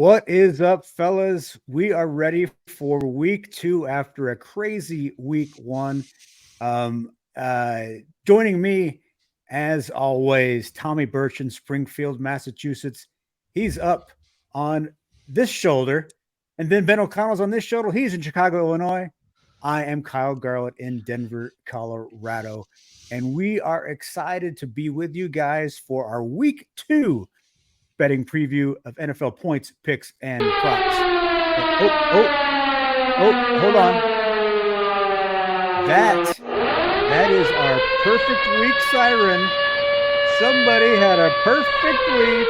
What is up, fellas? We are ready for week two after a crazy week one. Um, uh, Joining me, as always, Tommy Birch in Springfield, Massachusetts. He's up on this shoulder, and then Ben O'Connell's on this shoulder. He's in Chicago, Illinois. I am Kyle Garlett in Denver, Colorado, and we are excited to be with you guys for our week two betting preview of NFL points, picks, and props. Hold on. That is our perfect week siren. Somebody had a perfect week.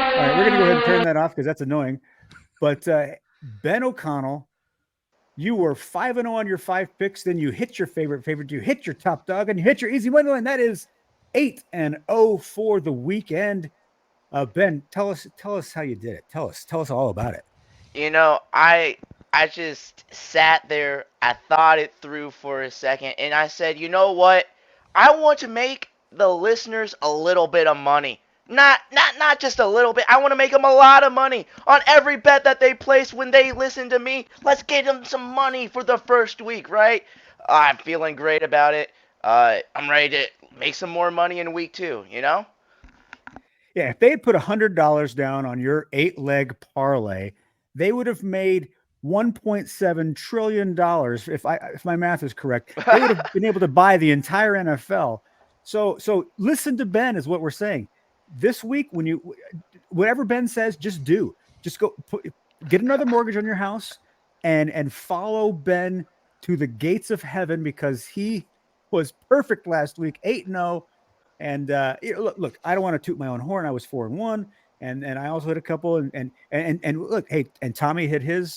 All right, we're gonna go ahead and turn that off because that's annoying. But Ben O'Connell, you were 5-0 on your five picks. Then you hit your favorite. You hit your top dog, and you hit your easy money line. That is 8-0 for the weekend. Ben, tell us how you did it. Tell us all about it. I just sat there, I thought it through for a second, and I said, you know what? I want to make the listeners a little bit of money. Not just a little bit. I want to make them a lot of money on every bet that they place when they listen to me. Let's get them some money for the first week, right? I'm feeling great about it. I'm ready to make some more money in week two, you know? Yeah, if they had put $100 down on your 8-leg parlay, they would have made $1.7 trillion. If my math is correct, they would have been able to buy the entire NFL. So listen to Ben is what we're saying. This week, whatever Ben says, just do. Just get another mortgage on your house and follow Ben to the gates of heaven because he was perfect last week, 8-0. And look, I don't want to toot my own horn. I was 4-1, and I also hit a couple. And look, hey, and Tommy hit his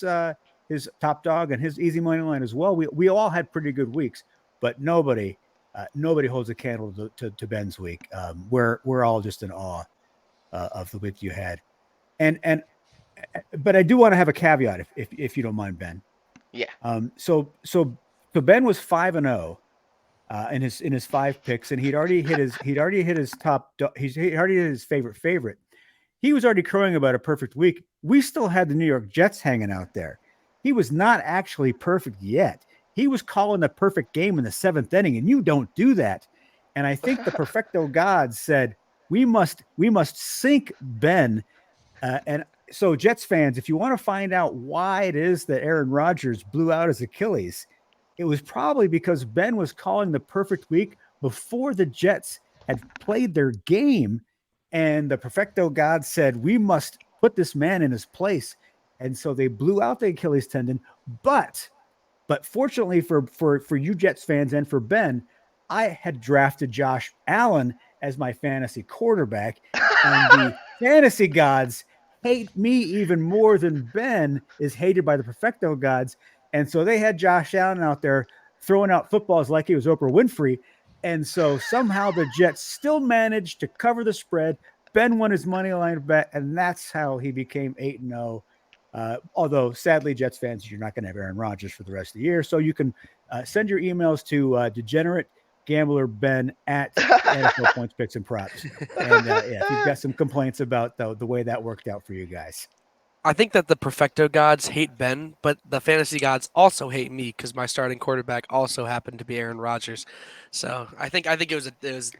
top dog and his easy money line as well. We all had pretty good weeks, but nobody holds a candle to Ben's week. We're all just in awe of the week you had. And but I do want to have a caveat if you don't mind, Ben. Yeah. So Ben was 5-0 in his five picks, and he'd already hit his top. He already hit his favorite. He was already crowing about a perfect week. We still had the New York Jets hanging out there. He was not actually perfect yet. He was calling the perfect game in the seventh inning, and you don't do that. And I think the perfecto gods said we must sink Ben. And so, Jets fans, if you want to find out why it is that Aaron Rodgers blew out his Achilles, it was probably because Ben was calling the perfect week before the Jets had played their game. And the perfecto God said, we must put this man in his place. And so they blew out the Achilles tendon. But fortunately for you Jets fans and for Ben, I had drafted Josh Allen as my fantasy quarterback. And the fantasy gods hate me even more than Ben is hated by the perfecto gods. And so they had Josh Allen out there throwing out footballs like he was Oprah Winfrey. And so somehow the Jets still managed to cover the spread. Ben won his money line bet, and that's how he became 8-0. Although, sadly, Jets fans, you're not going to have Aaron Rodgers for the rest of the year. So you can send your emails to degenerate gambler Ben at NFL points, picks, and props. And yeah, if you've got some complaints about the way that worked out for you guys. I think that the perfecto gods hate Ben, but the fantasy gods also hate me because my starting quarterback also happened to be Aaron Rodgers. So I think it was a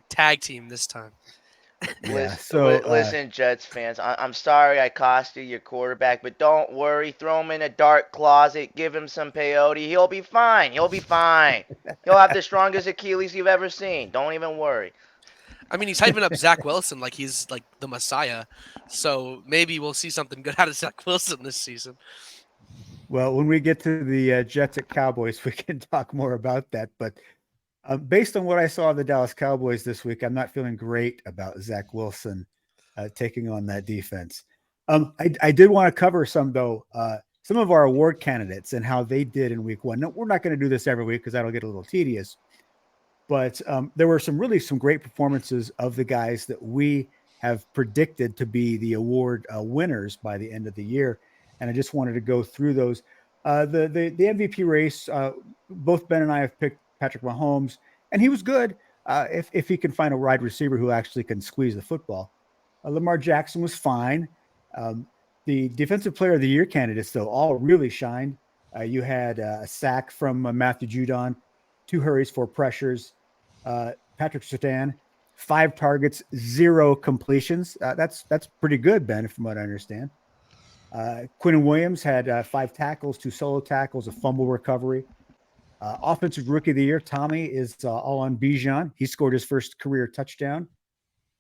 tag team this time. Yeah. Listen, Jets fans, I'm sorry I cost you your quarterback, but don't worry. Throw him in a dark closet, give him some peyote. He'll be fine. He'll be fine. He'll have the strongest Achilles you've ever seen. Don't even worry. I mean, he's hyping up Zach Wilson like he's like the Messiah. So maybe we'll see something good out of Zach Wilson this season. Well, when we get to the Jets at Cowboys, we can talk more about that. But based on what I saw of the Dallas Cowboys this week, I'm not feeling great about Zach Wilson taking on that defense. I did want to cover some of our award candidates and how they did in week one. No, we're not going to do this every week because that'll get a little tedious. But there were some great performances of the guys that we have predicted to be the award winners by the end of the year. And I just wanted to go through those. The MVP race, both Ben and I have picked Patrick Mahomes, and he was good if he can find a wide receiver who actually can squeeze the football. Lamar Jackson was fine. The defensive player of the year candidates, though, all really shined. You had a sack from Matthew Judon, 2 hurries, 4 pressures. Patrick Surtain, 5 targets, 0 completions. That's pretty good, Ben, from what I understand. Quinn Williams had 5 tackles, 2 solo tackles, a fumble recovery. Offensive rookie of the year, Tommy, is all on Bijan. He scored his first career touchdown.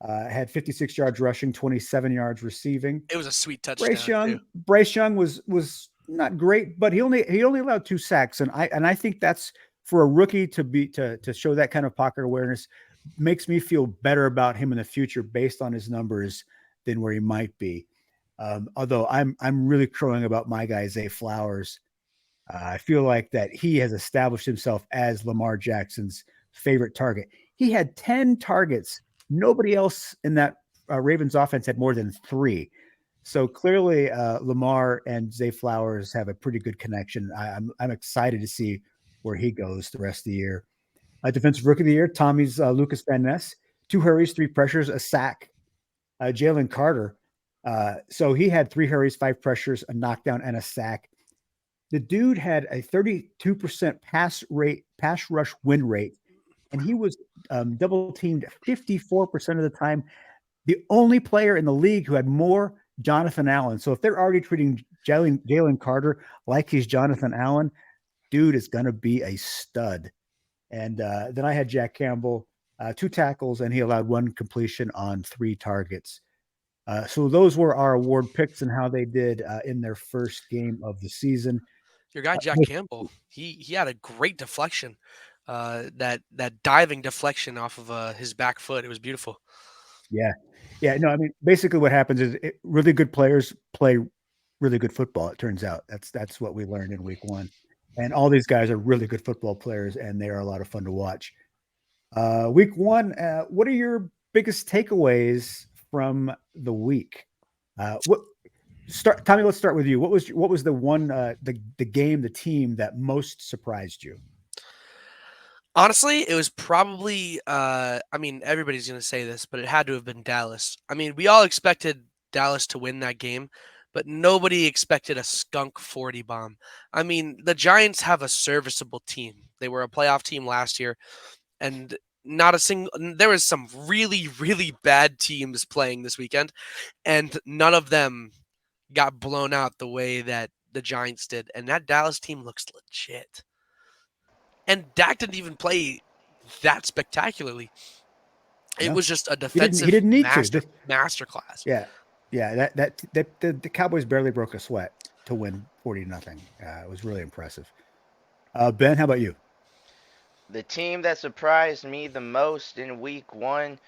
Had 56 yards rushing, 27 yards receiving. It was a sweet touchdown too. Bryce Young was not great, but he only allowed 2 sacks, and I think that's for a rookie to show that kind of pocket awareness makes me feel better about him in the future based on his numbers than where he might be. Although I'm really crowing about my guy Zay Flowers. I feel like that he has established himself as Lamar Jackson's favorite target. He had 10 targets. Nobody else in that Ravens offense had more than 3. So clearly, Lamar and Zay Flowers have a pretty good connection. I'm excited to see where he goes the rest of the year. Defensive Rookie of the Year, Tommy's Lucas Van Ness, 2 hurries, 3 pressures, a sack. Jalen Carter, so he had 3 hurries, 5 pressures, a knockdown, and a sack. The dude had a 32% pass rush win rate, and he was double teamed 54% of the time. The only player in the league who had more Jonathan Allen. So if they're already treating Jalen Carter like he's Jonathan Allen, dude is going to be a stud. And then I had Jack Campbell, 2 tackles, and he allowed 1 completion on 3 targets. So those were our award picks and how they did in their first game of the season. Your guy Jack Campbell, he had a great deflection, that diving deflection off of his back foot. It was beautiful. Yeah. No, I mean, basically what happens is really good players play really good football. It turns out that's what we learned in week 1, and all these guys are really good football players, and they are a lot of fun to watch. Week 1, what are your biggest takeaways from the week? Tommy, let's start with you. What was the one the game, the team that most surprised you? Honestly, it was probably I mean, everybody's going to say this, but it had to have been Dallas. I mean, we all expected Dallas to win that game, but nobody expected a skunk 40 bomb. I mean, the Giants have a serviceable team. They were a playoff team last year, and there was some really, really bad teams playing this weekend, and none of them got blown out the way that the Giants did. And that Dallas team looks legit. And Dak didn't even play that spectacularly. It was just a defensive he didn't need masterclass. Yeah. The Cowboys barely broke a sweat to win 40-0. It was really impressive. Ben, how about you? The team that surprised me the most in week 1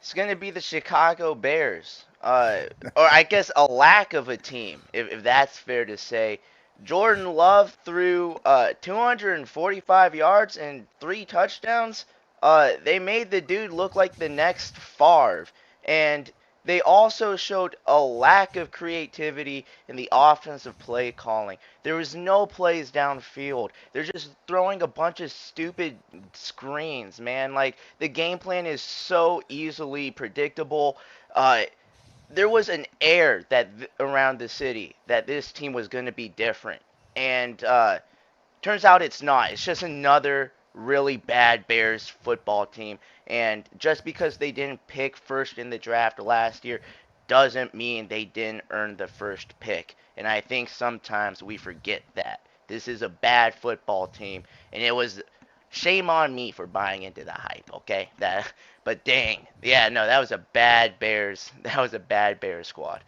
is going to be the Chicago Bears. Or I guess a lack of a team, if that's fair to say. Jordan Love threw 245 yards and 3 touchdowns. They made the dude look like the next Favre. And they also showed a lack of creativity in the offensive play calling. There was no plays downfield. They're just throwing a bunch of stupid screens, man. Like, the game plan is so easily predictable. There was an air around the city that this team was going to be different. And turns out it's not. It's just another really bad Bears football team. And just because they didn't pick first in the draft last year doesn't mean they didn't earn the first pick. And I think sometimes we forget that. This is a bad football team. And it was shame on me for buying into the hype, okay? But dang. Yeah, no, that was a bad Bears. That was a bad Bears squad.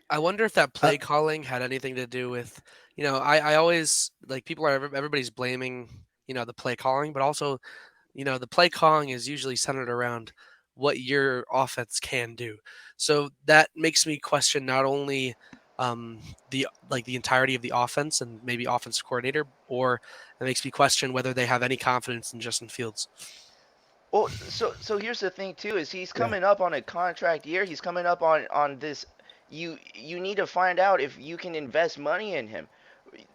I wonder if that play calling had anything to do with, I always, like, everybody's blaming, the play calling, but also, the play calling is usually centered around what your offense can do. So that makes me question not only the entirety of the offense and maybe offensive coordinator, or it makes me question whether they have any confidence in Justin Fields. Well, so here's the thing too, is he's coming up on a contract year. He's coming up on this. You need to find out if you can invest money in him.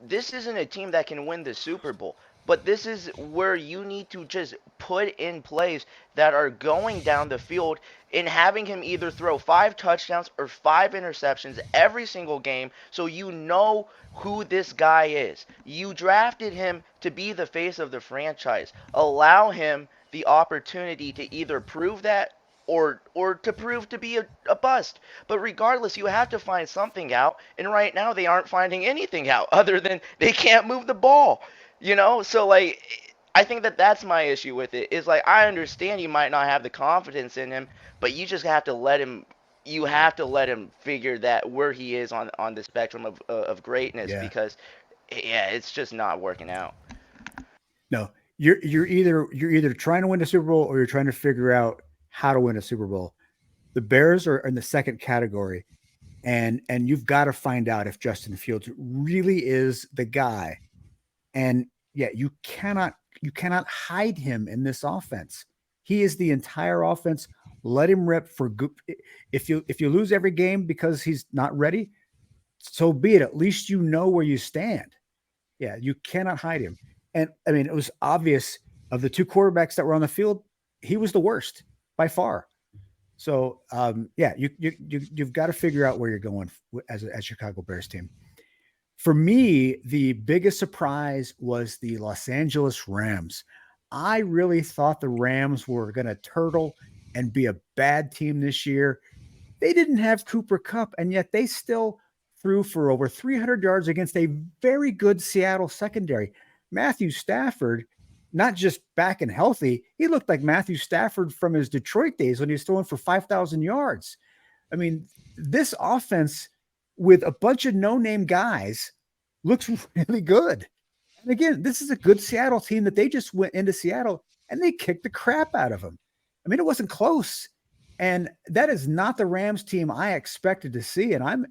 This isn't a team that can win the Super Bowl, but this is where you need to just put in plays that are going down the field and having him either throw 5 touchdowns or 5 interceptions every single game so you know who this guy is. You drafted him to be the face of the franchise. Allow him the opportunity to either prove that or to prove to be a bust. But regardless, you have to find something out, and right now they aren't finding anything out other than they can't move the ball. So like I think that that's my issue with it. Is like I understand you might not have the confidence in him, but you just have to let him. You have to let him figure that where he is on the spectrum of greatness Yeah. because yeah, it's just not working out. No, you're either trying to win a Super Bowl or you're trying to figure out how to win a Super Bowl. The Bears are in the second category, and you've got to find out if Justin Fields really is the guy. And yeah, you cannot hide him in this offense. He is the entire offense. Let him rip for good. If you lose every game because he's not ready, so be it. At least you know where you stand. Yeah, you cannot hide him. And I mean, it was obvious of the two quarterbacks that were on the field, he was the worst by far. So yeah, you've got to figure out where you're going as Chicago Bears team. For me, the biggest surprise was the Los Angeles Rams. I really thought the Rams were going to turtle and be a bad team this year. They didn't have Cooper Kupp, and yet they still threw for over 300 yards against a very good Seattle secondary. Matthew Stafford, not just back and healthy, he looked like Matthew Stafford from his Detroit days when he was throwing for 5,000 yards. I mean, this offense with a bunch of no-name guys looks really good. And again, this is a good Seattle team that they just went into Seattle and they kicked the crap out of them. I mean, it wasn't close. And that is not the Rams team I expected to see. And I'm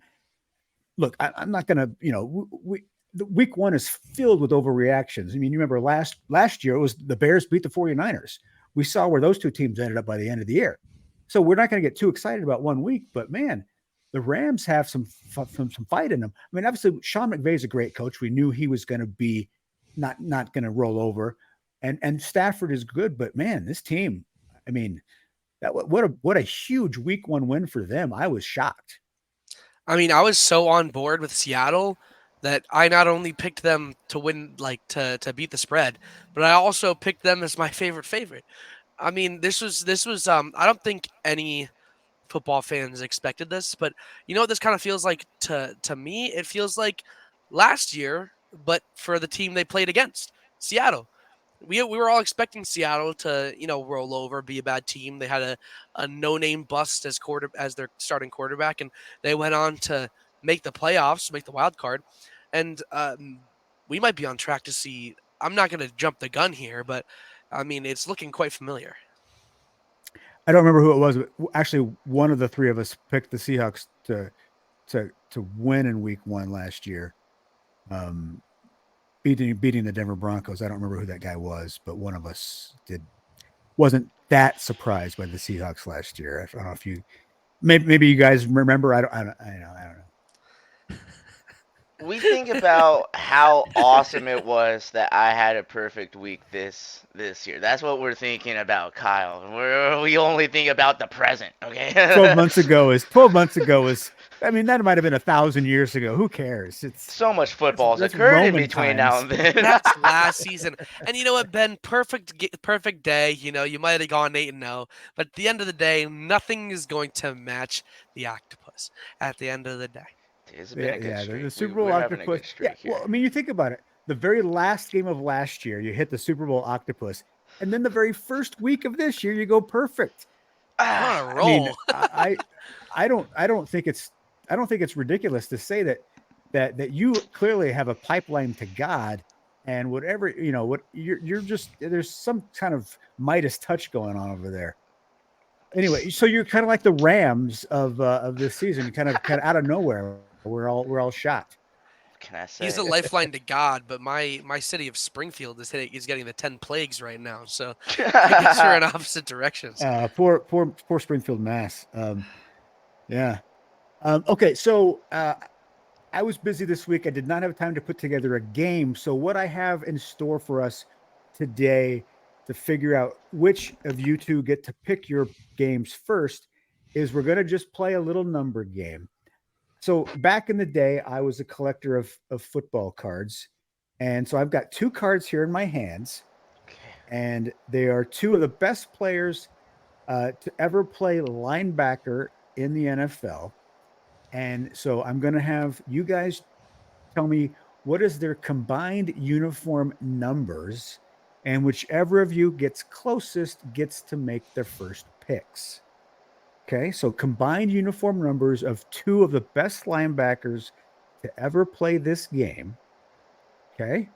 not going to, the week one is filled with overreactions. I mean, you remember last year it was the Bears beat the 49ers. We saw where those two teams ended up by the end of the year. So we're not going to get too excited about 1 week, but man, the Rams have some fight in them. I mean, obviously Sean McVay is a great coach. We knew he was going to be not going to roll over, and Stafford is good, but man, this team, I mean, what a huge week one win for them. I was shocked. I mean, I was so on board with Seattle that I not only picked them to win, like to beat the spread, but I also picked them as my favorite. I mean, this was I don't think any football fans expected this, but you know what this kind of feels like to me? It feels like last year, but for the team they played against, Seattle. We were all expecting Seattle to, roll over, be a bad team. They had a no-name bust as their starting quarterback, and they went on to make the playoffs, make the wild card. And we might be on track to see. I'm not going to jump the gun here, but I mean, it's looking quite familiar. I don't remember who it was, but actually one of the three of us picked the Seahawks to win in week one last year. Beating the Denver Broncos. I don't remember who that guy was, but one of us wasn't that surprised by the Seahawks last year. I don't know if you maybe you guys remember. I don't know. We think about how awesome it was that I had a perfect week this year. That's what we're thinking about, Kyle. We only think about the present, okay? 12 months ago is. I mean, that might have been 1,000 years ago. Who cares? It's so much football has that's occurred in Roman between times. now and then. That's last season. And you know what, Ben? Perfect day. You might have gone 8-0, but at the end of the day, nothing is going to match the octopus at the end of the day. It's been a good the streak. Super Bowl We're having a octopus. good streak here. Well, I mean, you think about it. The very last game of last year, you hit the Super Bowl octopus, and then the very first week of this year, you go perfect. We're on a roll. I mean, I don't think it's ridiculous to say that you clearly have a pipeline to God, and whatever what you're just there's some kind of Midas touch going on over there. Anyway, so you're kind of like the Rams of this season, kind of out of nowhere. We're all shocked. Can I say? He's a lifeline to God, but my city of Springfield is getting the 10 plagues right now. So I guess you're in opposite directions. Poor Springfield, Mass. Yeah. Okay, so I was busy this week. I did not have time to put together a game. So, what I have in store for us today to figure out which of you two get to pick your games first is we're going to just play a little number game. So, back in the day, I was a collector of football cards. And so, I've got two cards here in my hands, Okay. and they are two of the best players to ever play linebacker in the NFL. And so I'm going to have you guys tell me what is their combined uniform numbers, and whichever of you gets closest gets to make their first picks. Okay, so combined uniform numbers of two of the best linebackers to ever play this game. Okay,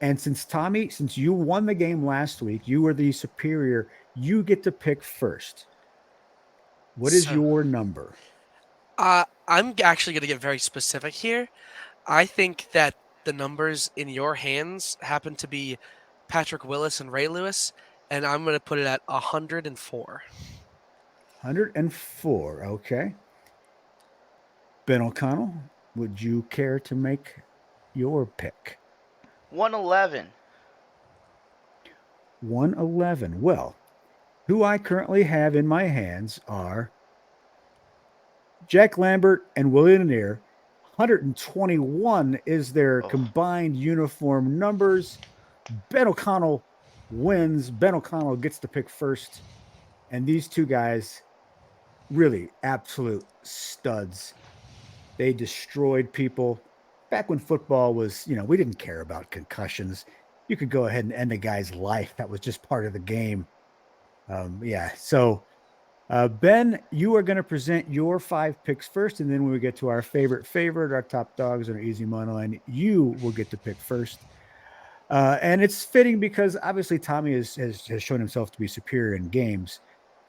and since you won the game last week, you were the superior, you get to pick first. What is So, your number? I'm actually going to get very specific here. I think that the numbers in your hands happen to be Patrick Willis and Ray Lewis, and I'm going to put it at 104. 104. Okay. Ben O'Connell, would you care to make your pick? 111. 111. Well, who I currently have in my hands are Jack Lambert and Willie Lanier. 121 is their Oh, combined uniform numbers. Ben O'Connell wins. Ben O'Connell gets to pick first. And these two guys, really absolute studs. They destroyed people. Back when football was, we didn't care about concussions. You could go ahead and end a guy's life. That was just part of the game. Yeah. So, Ben, you are going to present your 5 picks first. And then when we get to our favorite, our top dogs and our easy money line, you will get to pick first. And it's fitting because obviously Tommy has shown himself to be superior in games.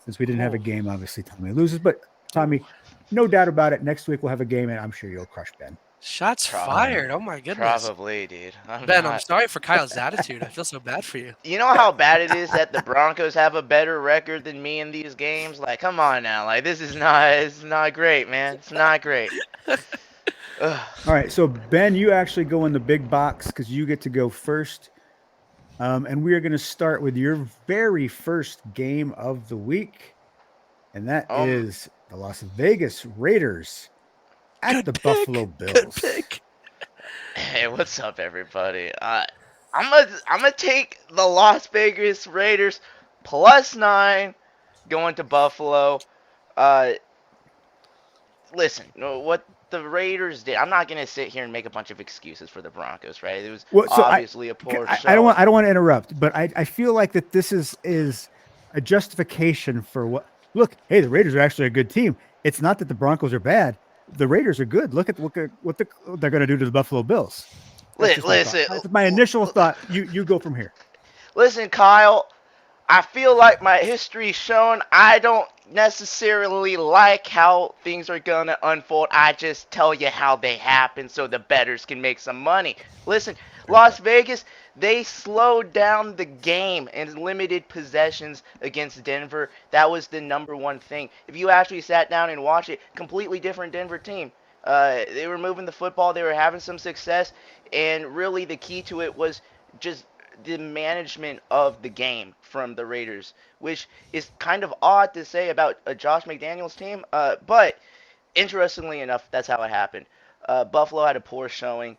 Since we didn't have a game, obviously Tommy loses. But Tommy, no doubt about it. Next week we'll have a game, and I'm sure you'll crush Ben. Shots Probably. fired. Oh my goodness. probably, dude. Ben, I'm sorry for Kyle's attitude. I feel so bad for you. You know how bad it is that the Broncos have a better record than me in these games? Like, come on now. Like, it's not great, man. It's not great. Ugh. All right, so Ben, you actually go in the big box because you get to go first. And we are going to start with your very first game of the week, and that is the Las Vegas Raiders at the Buffalo Bills. Good pick. Hey, what's up, everybody? I'm gonna take the Las Vegas Raiders +9 going to Buffalo. Listen, what the Raiders did. I'm not gonna sit here and make a bunch of excuses for the Broncos, right? It was obviously a poor show. I don't want to interrupt, but I feel like that this is a justification for what. Look, hey, the Raiders are actually a good team. It's not that the Broncos are bad. The Raiders are good. Look at what they're going to do to the Buffalo Bills. Listen, That's my initial thought. You go from here. Listen, Kyle. I feel like my history's shown I don't necessarily like how things are gonna unfold. I just tell you how they happen so the bettors can make some money. Listen, Las Vegas, they slowed down the game and limited possessions against Denver. That was the #1 thing. If you actually sat down and watched it, completely different Denver team. They were moving the football, they were having some success, and really the key to it was just the management of the game from the Raiders, which is kind of odd to say about a Josh McDaniels team, but interestingly enough, that's how it happened. Buffalo had a poor showing.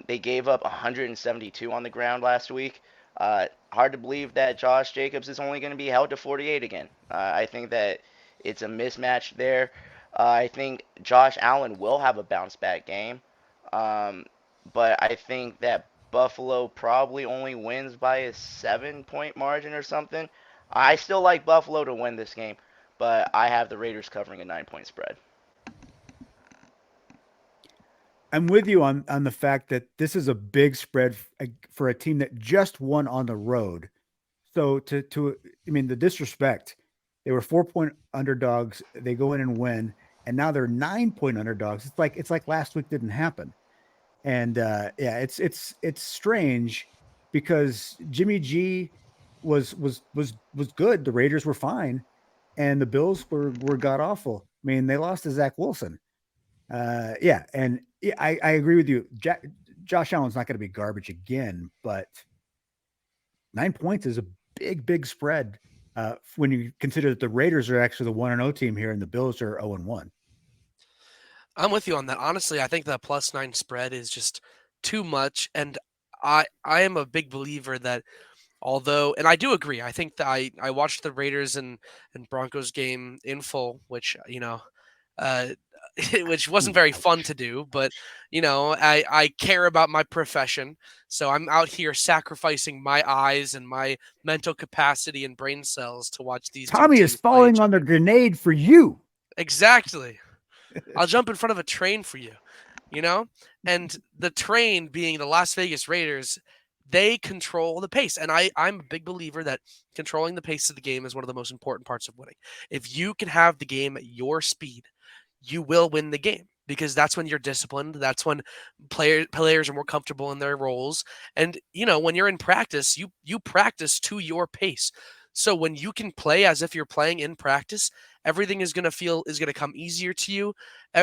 They gave up 172 on the ground last week. Hard to believe that Josh Jacobs is only going to be held to 48 again. I think that it's a mismatch there. I think Josh Allen will have a bounce back game, but I think that Buffalo probably only wins by a 7-point margin or something. I still like Buffalo to win this game, but I have the Raiders covering a 9-point spread. I'm with you on the fact that this is a big spread for a team that just won on the road. So the disrespect, they were 4-point underdogs. They go in and win, and now they're 9-point underdogs. It's like last week didn't happen. And it's strange because Jimmy G was good. The Raiders were fine, and the Bills were god awful. I mean, they lost to Zach Wilson. Yeah, and yeah, I agree with you. Josh Allen's not going to be garbage again, but 9 points is a big spread when you consider that the Raiders are actually the 1-0 team here and the Bills are 0-1. I'm with you on that. Honestly, I think the +9 spread is just too much, and I am a big believer that although, and I do agree, I think that I watched the Raiders and Broncos game in full, which uh, which wasn't very fun to do, but I care about my profession, so I'm out here sacrificing my eyes and my mental capacity and brain cells to watch these two Tommy is teams play falling each on the other. grenade for you. Exactly. I'll jump in front of a train for you, you know? And the train being the Las Vegas Raiders, they control the pace. And I'm a big believer that controlling the pace of the game is one of the most important parts of winning. If you can have the game at your speed, you will win the game because that's when you're disciplined. That's when players are more comfortable in their roles. And when you're in practice, you practice to your pace. So when you can play as if you're playing in practice, everything is going to come easier to you.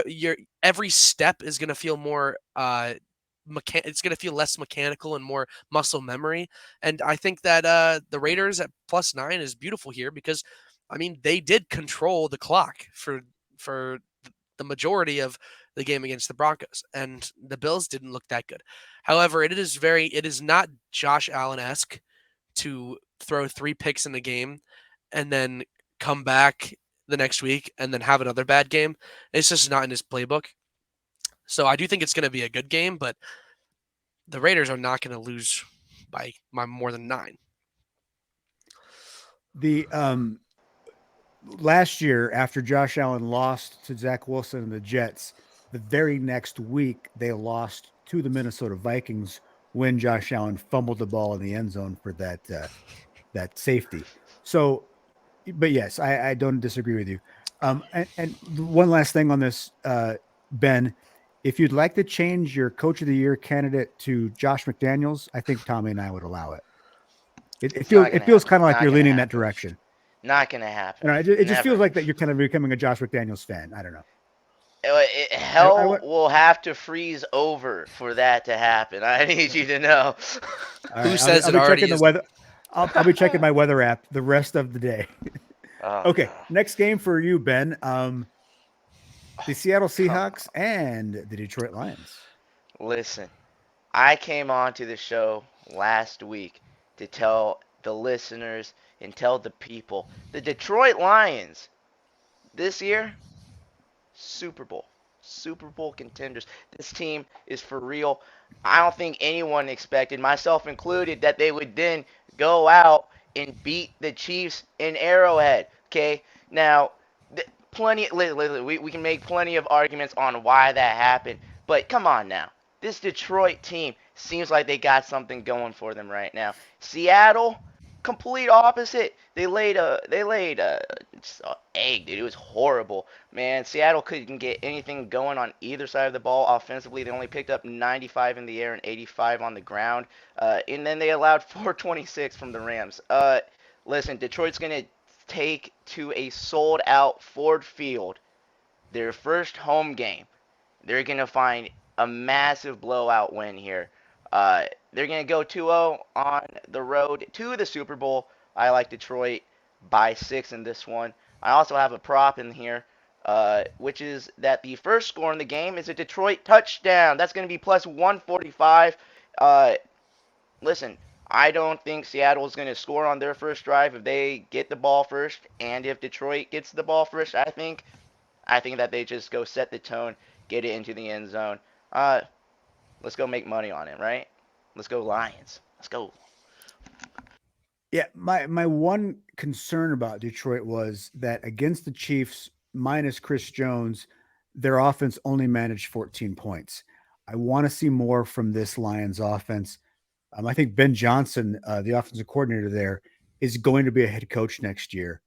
Your every step is going to feel more it's going to feel less mechanical and more muscle memory. And I think that the Raiders at +9 is beautiful here because I mean they did control the clock for the majority of the game against the Broncos, and the Bills didn't look that good. However, it is not Josh Allen-esque to throw 3 picks in the game and then come back the next week and then have another bad game. It's just not in his playbook. So I do think it's going to be a good game, but the Raiders are not going to lose by more than 9. The last year after Josh Allen lost to Zach Wilson and the Jets, the very next week they lost to the Minnesota Vikings when Josh Allen fumbled the ball in the end zone for that safety. So, but yes, I don't disagree with you. And one last thing on this, Ben, if you'd like to change your Coach of the Year candidate to Josh McDaniels, I think Tommy and I would allow it. It It's feels not it gonna feels happen. kind of like Not you're gonna leaning that happen. direction. Not gonna I happen. don't know, it just feels Never. like that you're kind of becoming a Josh McDaniels fan. I don't know. I Hell would, will have to freeze over for that to happen. I need you to know. all Who right, says I'll it be checking already the isn't? weather. I'll be checking my weather app the rest of the day. Oh Okay, god. next game for you, Ben. The Seattle Come Seahawks and the Detroit Lions. Listen, I came on to the show last week to tell the listeners and tell the people the Detroit Lions this year, Super Bowl. Super Bowl contenders. This team is for real. I don't think anyone expected, myself included, that they would then go out and beat the Chiefs in Arrowhead. Okay? Now, we can make plenty of arguments on why that happened, but come on now. This Detroit team seems like they got something going for them right now. Seattle, complete opposite. They laid a egg, dude. It was horrible, man. Seattle couldn't get anything going on either side of the ball offensively. They only picked up 95 in the air and 85 on the ground, and then they allowed 426 from the Rams. Listen, Detroit's gonna take to a sold-out Ford Field their first home game. They're going to find a massive blowout win here. They're going to go 2-0 on the road to the Super Bowl. I like Detroit by 6 in this one. I also have a prop in here, which is that the first score in the game is a Detroit touchdown. That's going to be plus 145. Listen, I don't think Seattle is going to score on their first drive if they get the ball first, and if Detroit gets the ball first, I think that they just go set the tone, get it into the end zone. Uh, let's go make money on it, right? Let's go Lions. Let's go. Yeah, my one concern about Detroit was that against the Chiefs, minus Chris Jones, their offense only managed 14 points. I want to see more from this Lions offense. I think Ben Johnson, the offensive coordinator there, is going to be a head coach next year.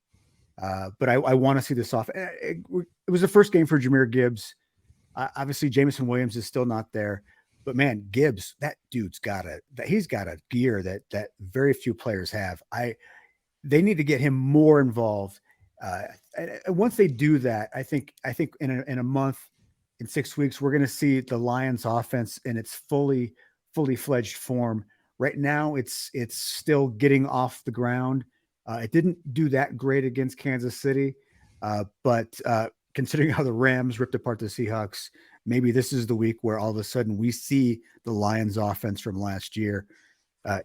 But I want to see this off. It was the first game for Jameer Gibbs. Obviously, Jameson Williams is still not there, but man, Gibbs, that dude's he's got a gear that very few players have. They need to get him more involved. And once they do that, I think in a month, in 6 weeks, we're going to see the Lions offense in its fully fledged form. Right now, it's still getting off the ground. It didn't do that great against Kansas City, but considering how the Rams ripped apart the Seahawks, maybe this is the week where all of a sudden we see the Lions offense from last year.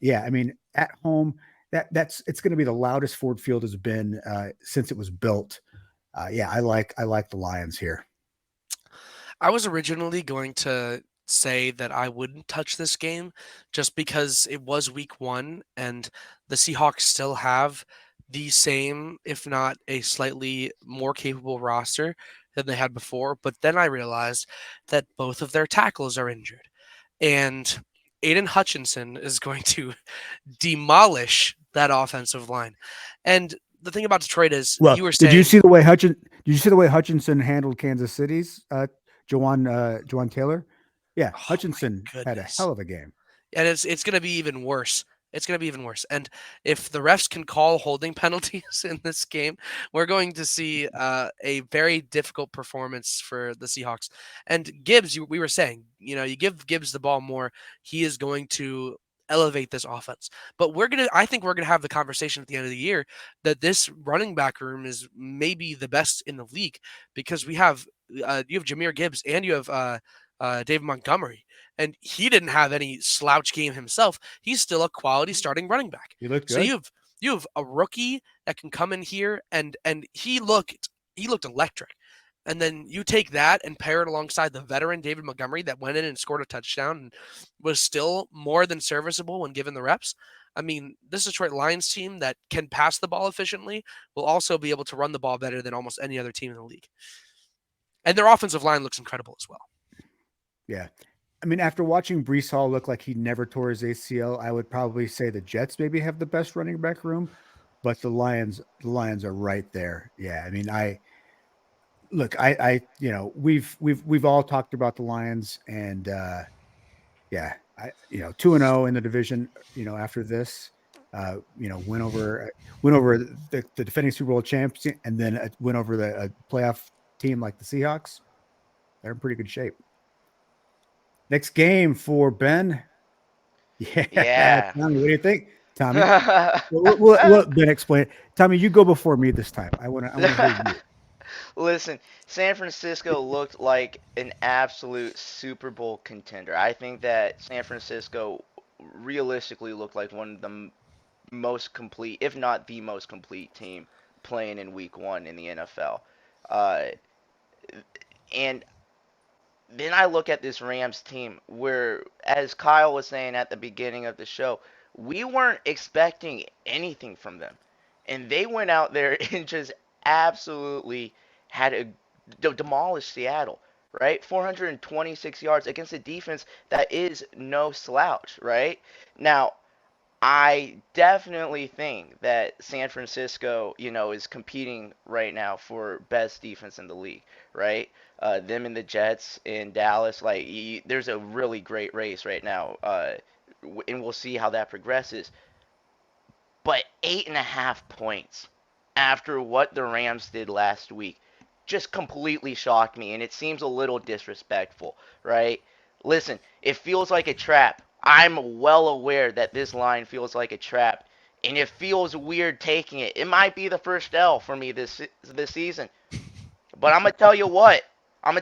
Yeah, I mean, at home, it's going to be the loudest Ford Field has been since it was built. Yeah, I like the Lions here. I was originally going to say that I wouldn't touch this game just because it was week 1 and the Seahawks still have the same, if not a slightly more capable roster than they had before. But then I realized that both of their tackles are injured. And Aiden Hutchinson is going to demolish that offensive line. And the thing about Detroit is, Well, you were did saying, you see the way Hutchinson handled Kansas City's Jawan Taylor? Yeah, oh my Hutchinson had a goodness. hell of a game. And it's going to be even worse. It's going to be even worse. And if the refs can call holding penalties in this game, we're going to see a very difficult performance for the Seahawks. And Gibbs, we were saying, you give Gibbs the ball more, he is going to elevate this offense. But I think we're going to have the conversation at the end of the year that this running back room is maybe the best in the league because you have Jahmyr Gibbs and you have David Montgomery. And he didn't have any slouch game himself. He's still a quality starting running back. He looked So good. you have a rookie that can come in here and he looked electric. And then you take that and pair it alongside the veteran David Montgomery that went in and scored a touchdown and was still more than serviceable when given the reps. I mean, this Detroit Lions team that can pass the ball efficiently will also be able to run the ball better than almost any other team in the league. And their offensive line looks incredible as well. Yeah. I mean, after watching Brees Hall look like he never tore his ACL, I would probably say the Jets maybe have the best running back room, but the Lions are right there. Yeah. I mean, we've all talked about the Lions and yeah, 2-0 in the division, after this, win over the defending Super Bowl champs and then win over a playoff team like the Seahawks. They're in pretty good shape. Next game for Ben. Yeah. Tommy, what do you think, Tommy? We'll Ben explain it. Tommy, you go before me this time. I want to hear you. Listen, San Francisco looked like an absolute Super Bowl contender. I think that San Francisco realistically looked like one of the most complete, if not the most complete team playing in Week 1 in the NFL. Uh, and then I look at this Rams team where, as Kyle was saying at the beginning of the show, we weren't expecting anything from them. And they went out there and just absolutely had demolished Seattle, right? 426 yards against a defense that is no slouch, right? Now, I definitely think that San Francisco, is competing right now for best defense in the league, right? Them and the Jets in Dallas, like there's a really great race right now, and we'll see how that progresses. But 8.5 points after what the Rams did last week just completely shocked me, and it seems a little disrespectful, right? Listen, it feels like a trap. I'm well aware that this line feels like a trap, and it feels weird taking it. It might be the first L for me this season, but I'm gonna tell you what. I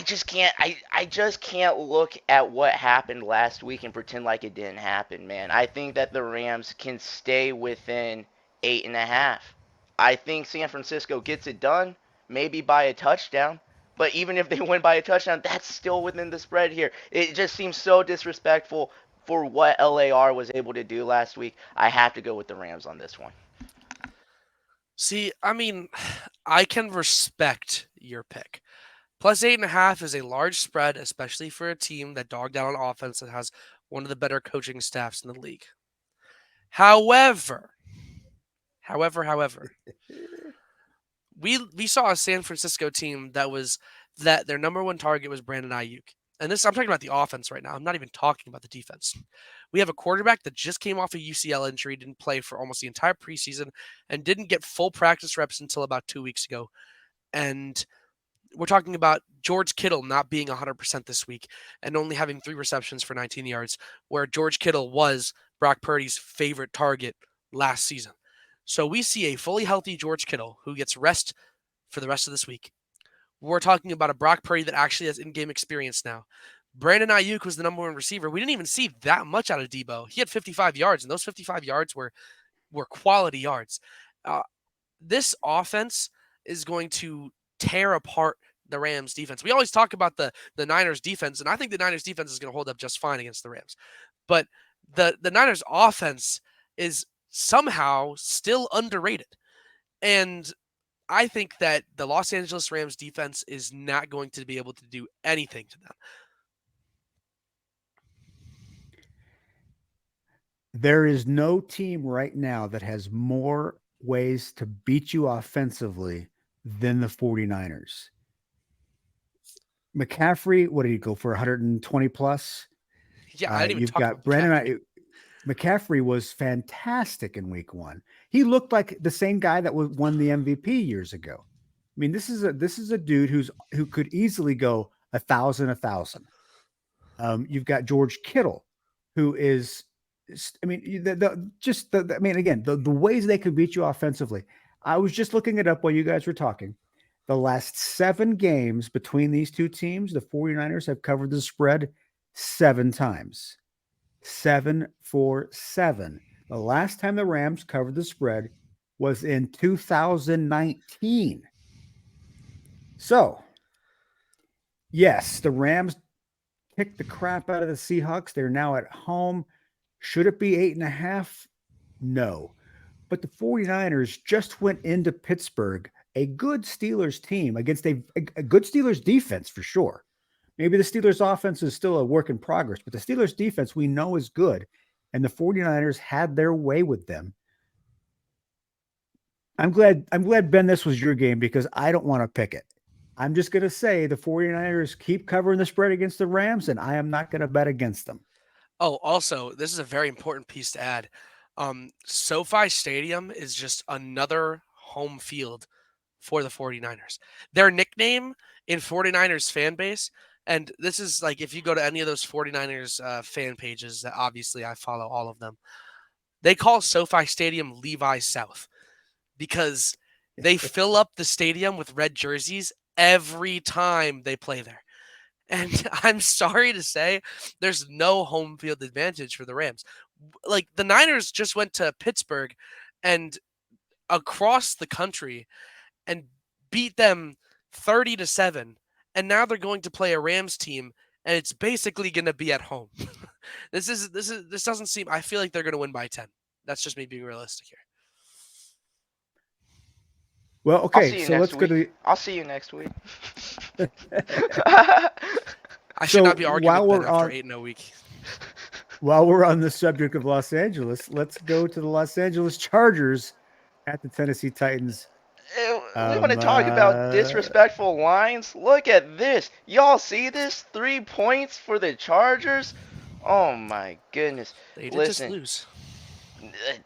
just can't look at what happened last week and pretend like it didn't happen, man. I think that the Rams can stay within 8.5. I think San Francisco gets it done, maybe by a touchdown. But even if they win by a touchdown, that's still within the spread here. It just seems so disrespectful for what LAR was able to do last week. I have to go with the Rams on this one. See, I mean, I can respect your pick. Plus 8.5 is a large spread, especially for a team that dogged out on offense that has one of the better coaching staffs in the league. However, we saw a San Francisco team that their number one target was Brandon Ayuk. And this, I'm talking about the offense right now. I'm not even talking about the defense. We have a quarterback that just came off a UCL injury, didn't play for almost the entire preseason, and didn't get full practice reps until about 2 weeks ago. And we're talking about George Kittle not being 100% this week and only having 3 receptions for 19 yards, where George Kittle was Brock Purdy's favorite target last season. So we see a fully healthy George Kittle who gets rest for the rest of this week. We're talking about a Brock Purdy that actually has in-game experience now. Brandon Ayuk was the number 1 receiver. We didn't even see that much out of Debo. He had 55 yards, and those 55 yards were quality yards. This offense is going to tear apart the Rams defense. We always talk about the Niners defense, and I think the Niners defense is going to hold up just fine against the Rams. But the Niners offense is somehow still underrated. And I think that the Los Angeles Rams defense is not going to be able to do anything to them. There is no team right now that has more ways to beat you offensively than the 49ers. McCaffrey, what did he go for? 120 plus? Yeah, I didn't even You've talk got about Brandon. McCaffrey was fantastic in week 1. He looked like the same guy that won the MVP years ago. I mean, this is a dude who could easily go 1,000. You've got George Kittle, who is, I mean, the ways they could beat you offensively. I was just looking it up while you guys were talking. The last 7 games between these two teams, the 49ers have covered the spread 7 times. 7 for 7. The last time the Rams covered the spread was in 2019. So, yes, the Rams kicked the crap out of the Seahawks. They're now at home. Should it be 8.5? No. But the 49ers just went into Pittsburgh, a good Steelers team against a good Steelers defense for sure. Maybe the Steelers offense is still a work in progress, but the Steelers defense we know is good, and the 49ers had their way with them. I'm glad, Ben, this was your game because I don't want to pick it. I'm just going to say the 49ers keep covering the spread against the Rams, and I am not going to bet against them. Oh, also, this is a very important piece to add. SoFi Stadium is just another home field for the 49ers. Their nickname in 49ers fan base, and this is like if you go to any of those 49ers fan pages, that obviously I follow all of them, they call SoFi Stadium Levi South because they fill up the stadium with red jerseys every time they play there. And I'm sorry to say, there's no home field advantage for the Rams. Like the Niners just went to Pittsburgh and across the country and beat them 30-7. And now they're going to play a Rams team, and it's basically going to be at home. This doesn't seem. I feel like they're going to win by 10. That's just me being realistic here. Well, okay, so let's go to. I'll see you next week. I should not be arguing with Ben after 8-0 week. While we're on the subject of Los Angeles, let's go to the Los Angeles Chargers at the Tennessee Titans. We want to talk about disrespectful lines. Look at this. Y'all see this? 3 points for the Chargers? Oh my goodness. They did just lose.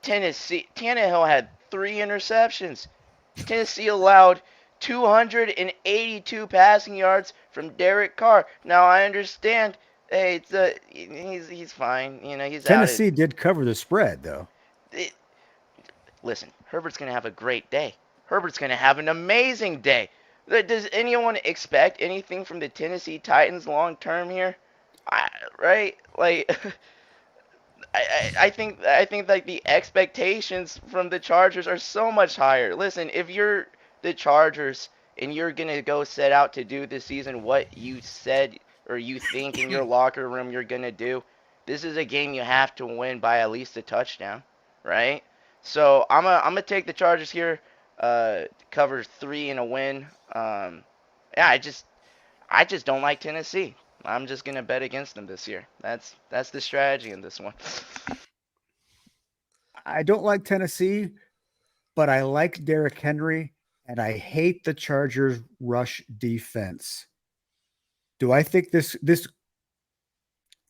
Tannehill had 3 interceptions. Tennessee allowed 282 passing yards from Derek Carr. Now I understand. Hey, he's fine. You know, he's Tennessee did cover the spread though. Listen, Herbert's gonna have a great day. Herbert's gonna have an amazing day. Does anyone expect anything from the Tennessee Titans long term here? Right? Like, I think like the expectations from the Chargers are so much higher. Listen, if you're the Chargers and you're gonna go set out to do this season what you said or you think in your locker room you're gonna do, this is a game you have to win by at least a touchdown, right? So I'm gonna take the Chargers here. Cover 3 in a win. Yeah, I just don't like Tennessee. I'm just gonna bet against them this year. That's the strategy in this one. I don't like Tennessee, but I like Derrick Henry, and I hate the Chargers' rush defense. Do I think this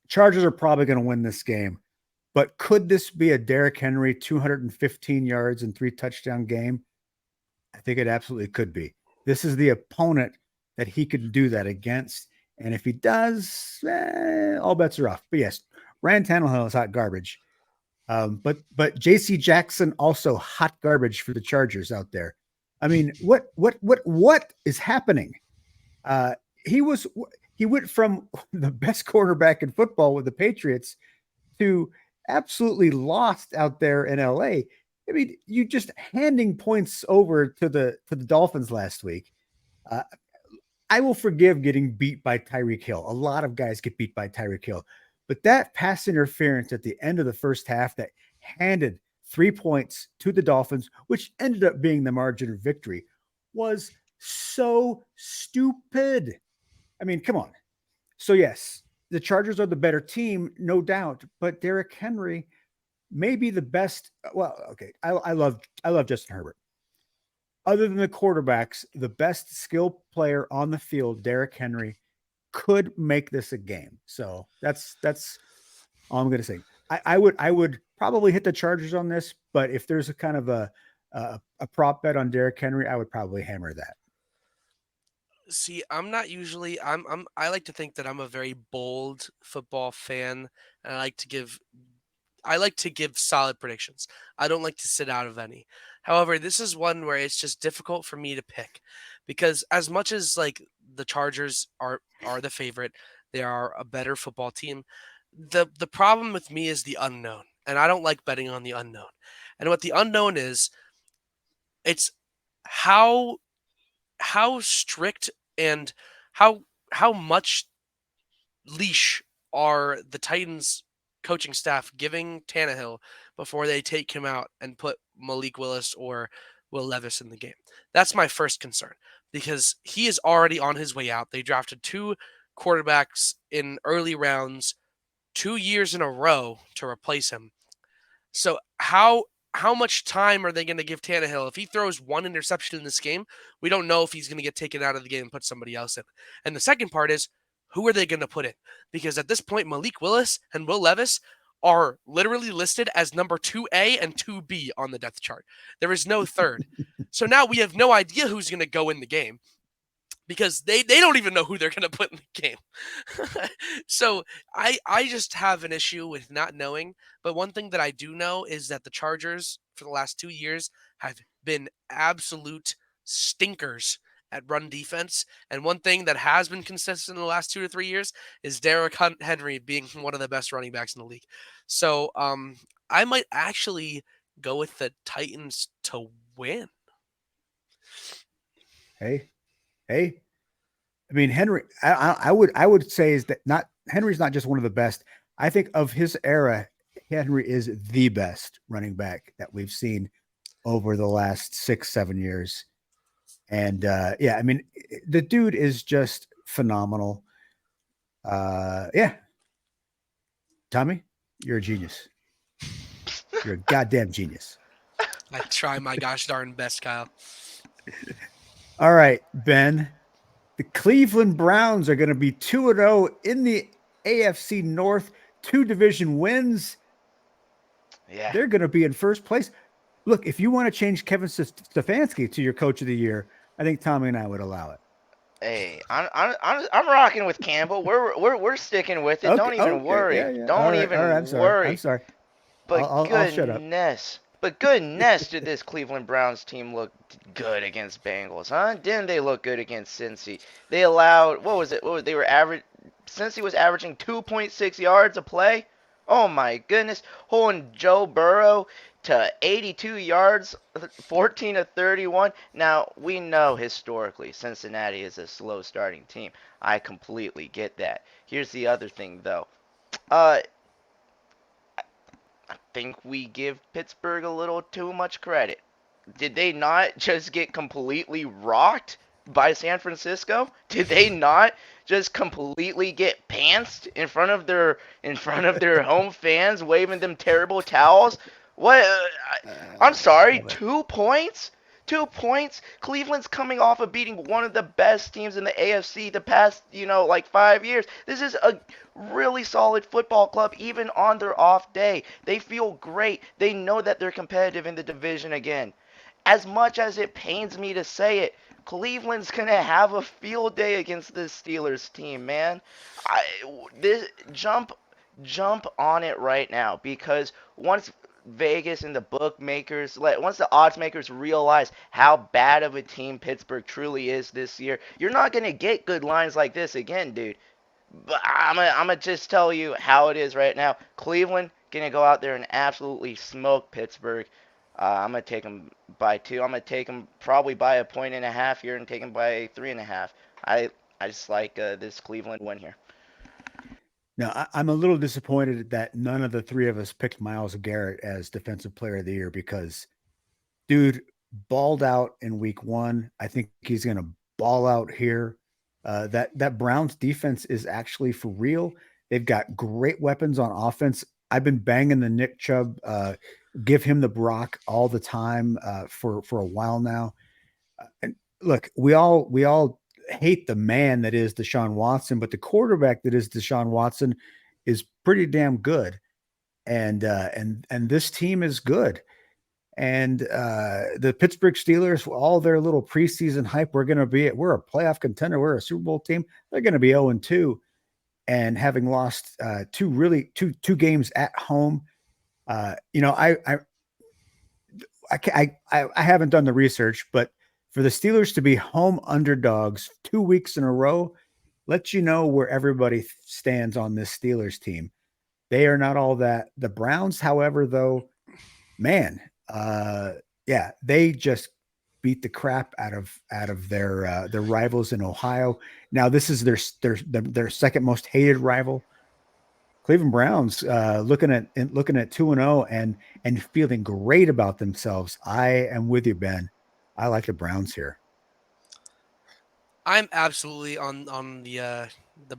Chargers are probably going to win this game, but could this be a Derrick Henry 215 yards and 3 touchdown game? I think it absolutely could be. This is the opponent that he could do that against. And if he does, all bets are off. But yes, Ryan Tannehill is hot garbage. But J.C. Jackson also hot garbage for the Chargers out there. I mean, what is happening? He went from the best quarterback in football with the Patriots to absolutely lost out there in LA. I mean, you just handing points over to the Dolphins last week. I will forgive getting beat by Tyreek Hill. A lot of guys get beat by Tyreek Hill, but that pass interference at the end of the first half that handed 3 points to the Dolphins, which ended up being the margin of victory, was so stupid. I mean, come on. So yes, the Chargers are the better team, no doubt, but Derrick Henry may be the best. Well, okay, I love Justin Herbert. Other than the quarterbacks, the best skill player on the field, Derrick Henry, could make this a game. So that's all I'm going to say. I would probably hit the Chargers on this, but if there's a kind of a prop bet on Derrick Henry, I would probably hammer that. See, I'm not usually I like to think that I'm a very bold football fan, and I like to give solid predictions. I don't like to sit out of any. However, this is one where it's just difficult for me to pick because as much as like the Chargers are the favorite, they are a better football team. The problem with me is the unknown, and I don't like betting on the unknown. And what the unknown is, it's how strict and how much leash are the Titans coaching staff giving Tannehill before they take him out and put Malik Willis or Will Levis in the game. That's my first concern because he is already on his way out. They drafted 2 quarterbacks in early rounds 2 years in a row to replace him. So how much time are they going to give Tannehill? If he throws 1 interception in this game, we don't know if he's going to get taken out of the game and put somebody else in. And the second part is, who are they going to put in? Because at this point, Malik Willis and Will Levis are literally listed as number 2A and 2B on the depth chart. There is no third. So now we have no idea who's going to go in the game because they don't even know who they're going to put in the game. So I just have an issue with not knowing. But one thing that I do know is that the Chargers for the last 2 years have been absolute stinkers at run defense. And one thing that has been consistent in the last 2 to 3 years is Derrick Henry being one of the best running backs in the league. So I might actually go with the Titans to win. Hey, I mean, Henry, I would say is that not Henry's not just one of the best. I think of his era, Henry is the best running back that we've seen over the last 6-7 years. And yeah, I mean, the dude is just phenomenal. Yeah. Tommy, you're a genius. You're a goddamn genius. I try my gosh darn best, Kyle. All right, Ben. The Cleveland Browns are going to be 2-0 in the AFC North, 2 division wins. Yeah. They're going to be in first place. Look, if you want to change Kevin Stefanski to your coach of the year, I think Tommy and I would allow it. Hey, I'm rocking with Campbell. We're sticking with it. Okay, Don't even okay, worry. yeah. Don't even I'm worry. sorry. But I'll shut up. But goodness, did this Cleveland Browns team look good against Bengals, huh? Didn't they look good against Cincy? They allowed, they were average, Cincy was averaging 2.6 yards a play. Oh my goodness. Holding Joe Burrow to 82 yards, 14 to 31. Now, we know historically Cincinnati is a slow starting team. I completely get that. Here's the other thing, though. I think we give Pittsburgh a little too much credit. Did they not just get completely rocked by San Francisco? Did they not just completely get pantsed in front of their home fans, waving them terrible towels? What? I'm sorry, 2 points? 2 points? Cleveland's coming off of beating one of the best teams in the AFC the past, 5 years. This is a really solid football club, even on their off day. They feel great. They know that they're competitive in the division again. As much as it pains me to say it, Cleveland's gonna have a field day against this Steelers team, man. I this jump on it right now because once Vegas and the bookmakers, once the odds makers realize how bad of a team Pittsburgh truly is this year, you're not gonna get good lines like this again, dude. But I'm gonna just tell you how it is right now. Cleveland gonna go out there and absolutely smoke Pittsburgh. I'm gonna take them by 2. I'm gonna take them probably by 1.5 here and take them by 3.5. I just like this Cleveland win here. Now, I'm a little disappointed that none of the three of us picked Myles Garrett as Defensive Player of the Year because, dude, balled out in Week 1. I think he's going to ball out here. That Browns defense is actually for real. They've got great weapons on offense. I've been banging the Nick Chubb, give him the Brock all the time for a while now. And look, we all hate the man that is Deshaun Watson, but the quarterback that is Deshaun Watson is pretty damn good. And this team is good. And the Pittsburgh Steelers, all their little preseason hype, we're a playoff contender, we're a Super Bowl team. They're going to be 0-2, and having lost two games at home. I haven't done the research, but for the Steelers to be home underdogs 2 weeks in a row lets you know where everybody stands on this Steelers team. They are not all that. The Browns, however, though, man, they just beat the crap out of their rivals in Ohio. Now this is their second most hated rival. Cleveland Browns looking at 2-0 and feeling great about themselves. I am with you, Ben. I like the Browns here. I'm absolutely on the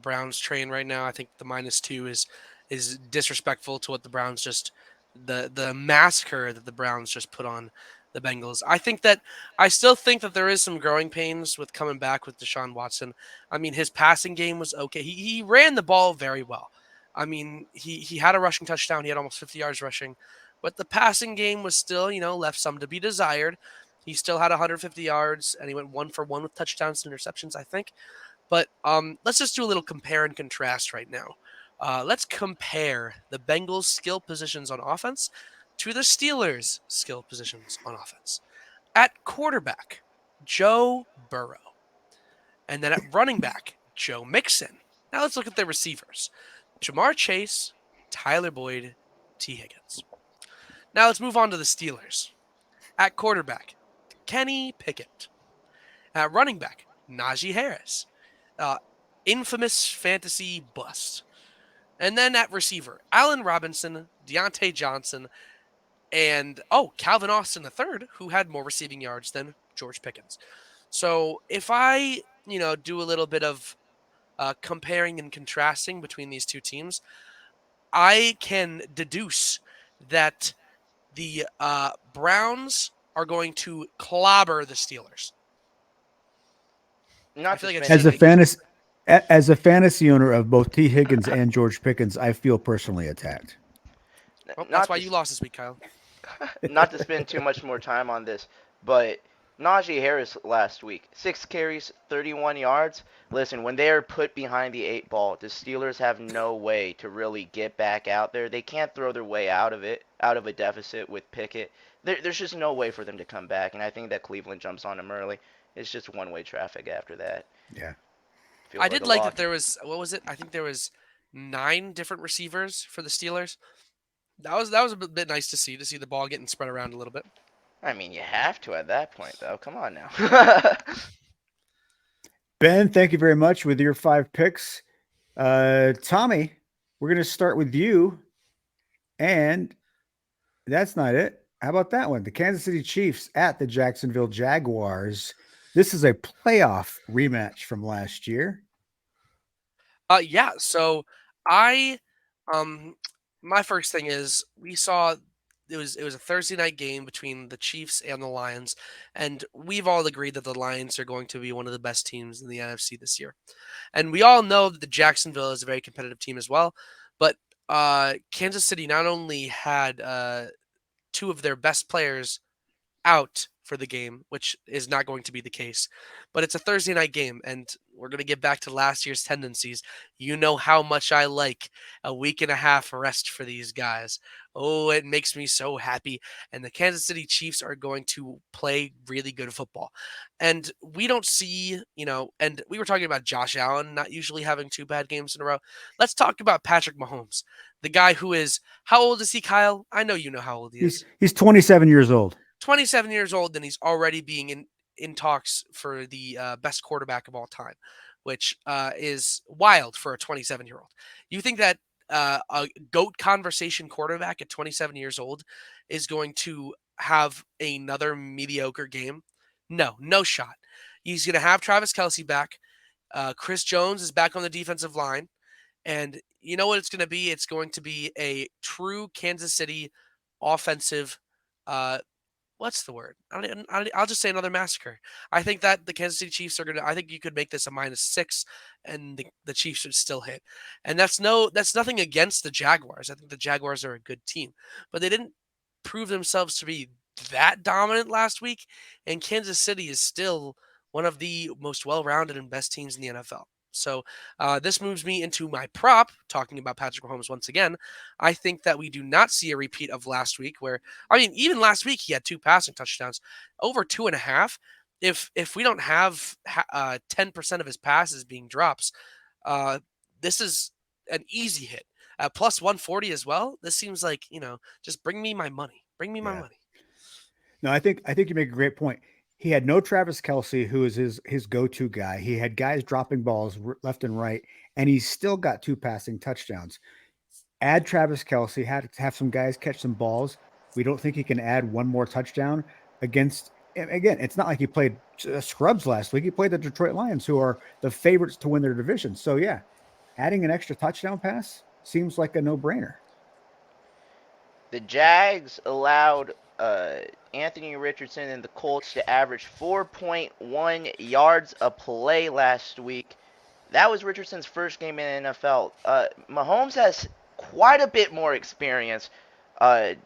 Browns train right now. I think the -2 is disrespectful to what the Browns just the massacre that the Browns just put on the Bengals. I still think that there is some growing pains with coming back with Deshaun Watson. I mean, his passing game was okay. He ran the ball very well. I mean, he had a rushing touchdown. He had almost 50 yards rushing, but the passing game was still, left some to be desired. He still had 150 yards, and he went 1 for 1 with touchdowns and interceptions, I think. But let's just do a little compare and contrast right now. Let's compare the Bengals' skill positions on offense to the Steelers' skill positions on offense. At quarterback, Joe Burrow. And then at running back, Joe Mixon. Now let's look at their receivers. Jamar Chase, Tyler Boyd, T. Higgins. Now let's move on to the Steelers. At quarterback, Kenny Pickett. At running back, Najee Harris. Infamous fantasy bust. And then at receiver, Allen Robinson, Deontay Johnson, and Calvin Austin III, who had more receiving yards than George Pickens. So if I, do a little bit of comparing and contrasting between these two teams, I can deduce that the Browns are going to clobber the Steelers. Not feel like to it's as a fantasy owner of both T. Higgins and George Pickens, I feel personally attacked. Well, that's why you lost this week, Kyle. Not to spend too much more time on this, but Najee Harris last week, 6 carries, 31 yards. Listen, when they are put behind the 8 ball, the Steelers have no way to really get back out there. They can't throw their way out of a deficit with Pickett. There's just no way for them to come back, and I think that Cleveland jumps on them early. It's just one-way traffic after that. Yeah. I did like that there was, what was it? I think there was 9 different receivers for the Steelers. That was a bit nice to see the ball getting spread around a little bit. I mean, you have to at that point, though. Come on now. Ben, thank you very much with your 5 picks. Tommy, we're going to start with you. And that's not it. How about that one? The Kansas City Chiefs at the Jacksonville Jaguars. This is a playoff rematch from last year. Yeah. So I, my first thing is we saw it was a Thursday night game between the Chiefs and the Lions, and we've all agreed that the Lions are going to be one of the best teams in the NFC this year. And we all know that the Jacksonville is a very competitive team as well, but Kansas City not only had 2 of their best players out for the game, which is not going to be the case. But it's a Thursday night game, and we're going to get back to last year's tendencies. You know how much I like a week and a half rest for these guys. Oh, it makes me so happy. And the Kansas City Chiefs are going to play really good football. And we don't see, and we were talking about Josh Allen not usually having 2 bad games in a row. Let's talk about Patrick Mahomes, the guy who is, how old is he, Kyle? I know you know how old he is. He's 27 years old. 27 years old, and he's already being in talks for the best quarterback of all time, which is wild for a 27-year-old. You think that a GOAT conversation quarterback at 27 years old is going to have another mediocre game? No shot. He's going to have Travis Kelce back. Chris Jones is back on the defensive line. And you know what it's going to be? It's going to be a true Kansas City offensive what's the word? I'll just say another massacre. I think that the Kansas City Chiefs are going to, I think you could make this a -6 and the Chiefs should still hit. And that's nothing against the Jaguars. I think the Jaguars are a good team, but they didn't prove themselves to be that dominant last week. And Kansas City is still one of the most well-rounded and best teams in the NFL. So this moves me into my prop, talking about Patrick Mahomes once again. I think that we do not see a repeat of last week where, I mean, even last week he had 2 passing touchdowns, over 2.5. If we don't have 10% of his passes being drops, this is an easy hit. Plus 140 as well. This seems like, just bring me my money. Bring me my money. No, I think you make a great point. He had no Travis Kelce, who is his go-to guy. He had guys dropping balls left and right, and he's still got 2 passing touchdowns. Add Travis Kelce, had to have some guys catch some balls. We don't think he can add one more touchdown against. Again, it's not like he played scrubs last week. He played the Detroit Lions, who are the favorites to win their division. So yeah, adding an extra touchdown pass seems like a no-brainer. The Jags allowed Anthony Richardson and the Colts to average 4.1 yards a play last week. That was Richardson's first game in the NFL. Mahomes has quite a bit more experience.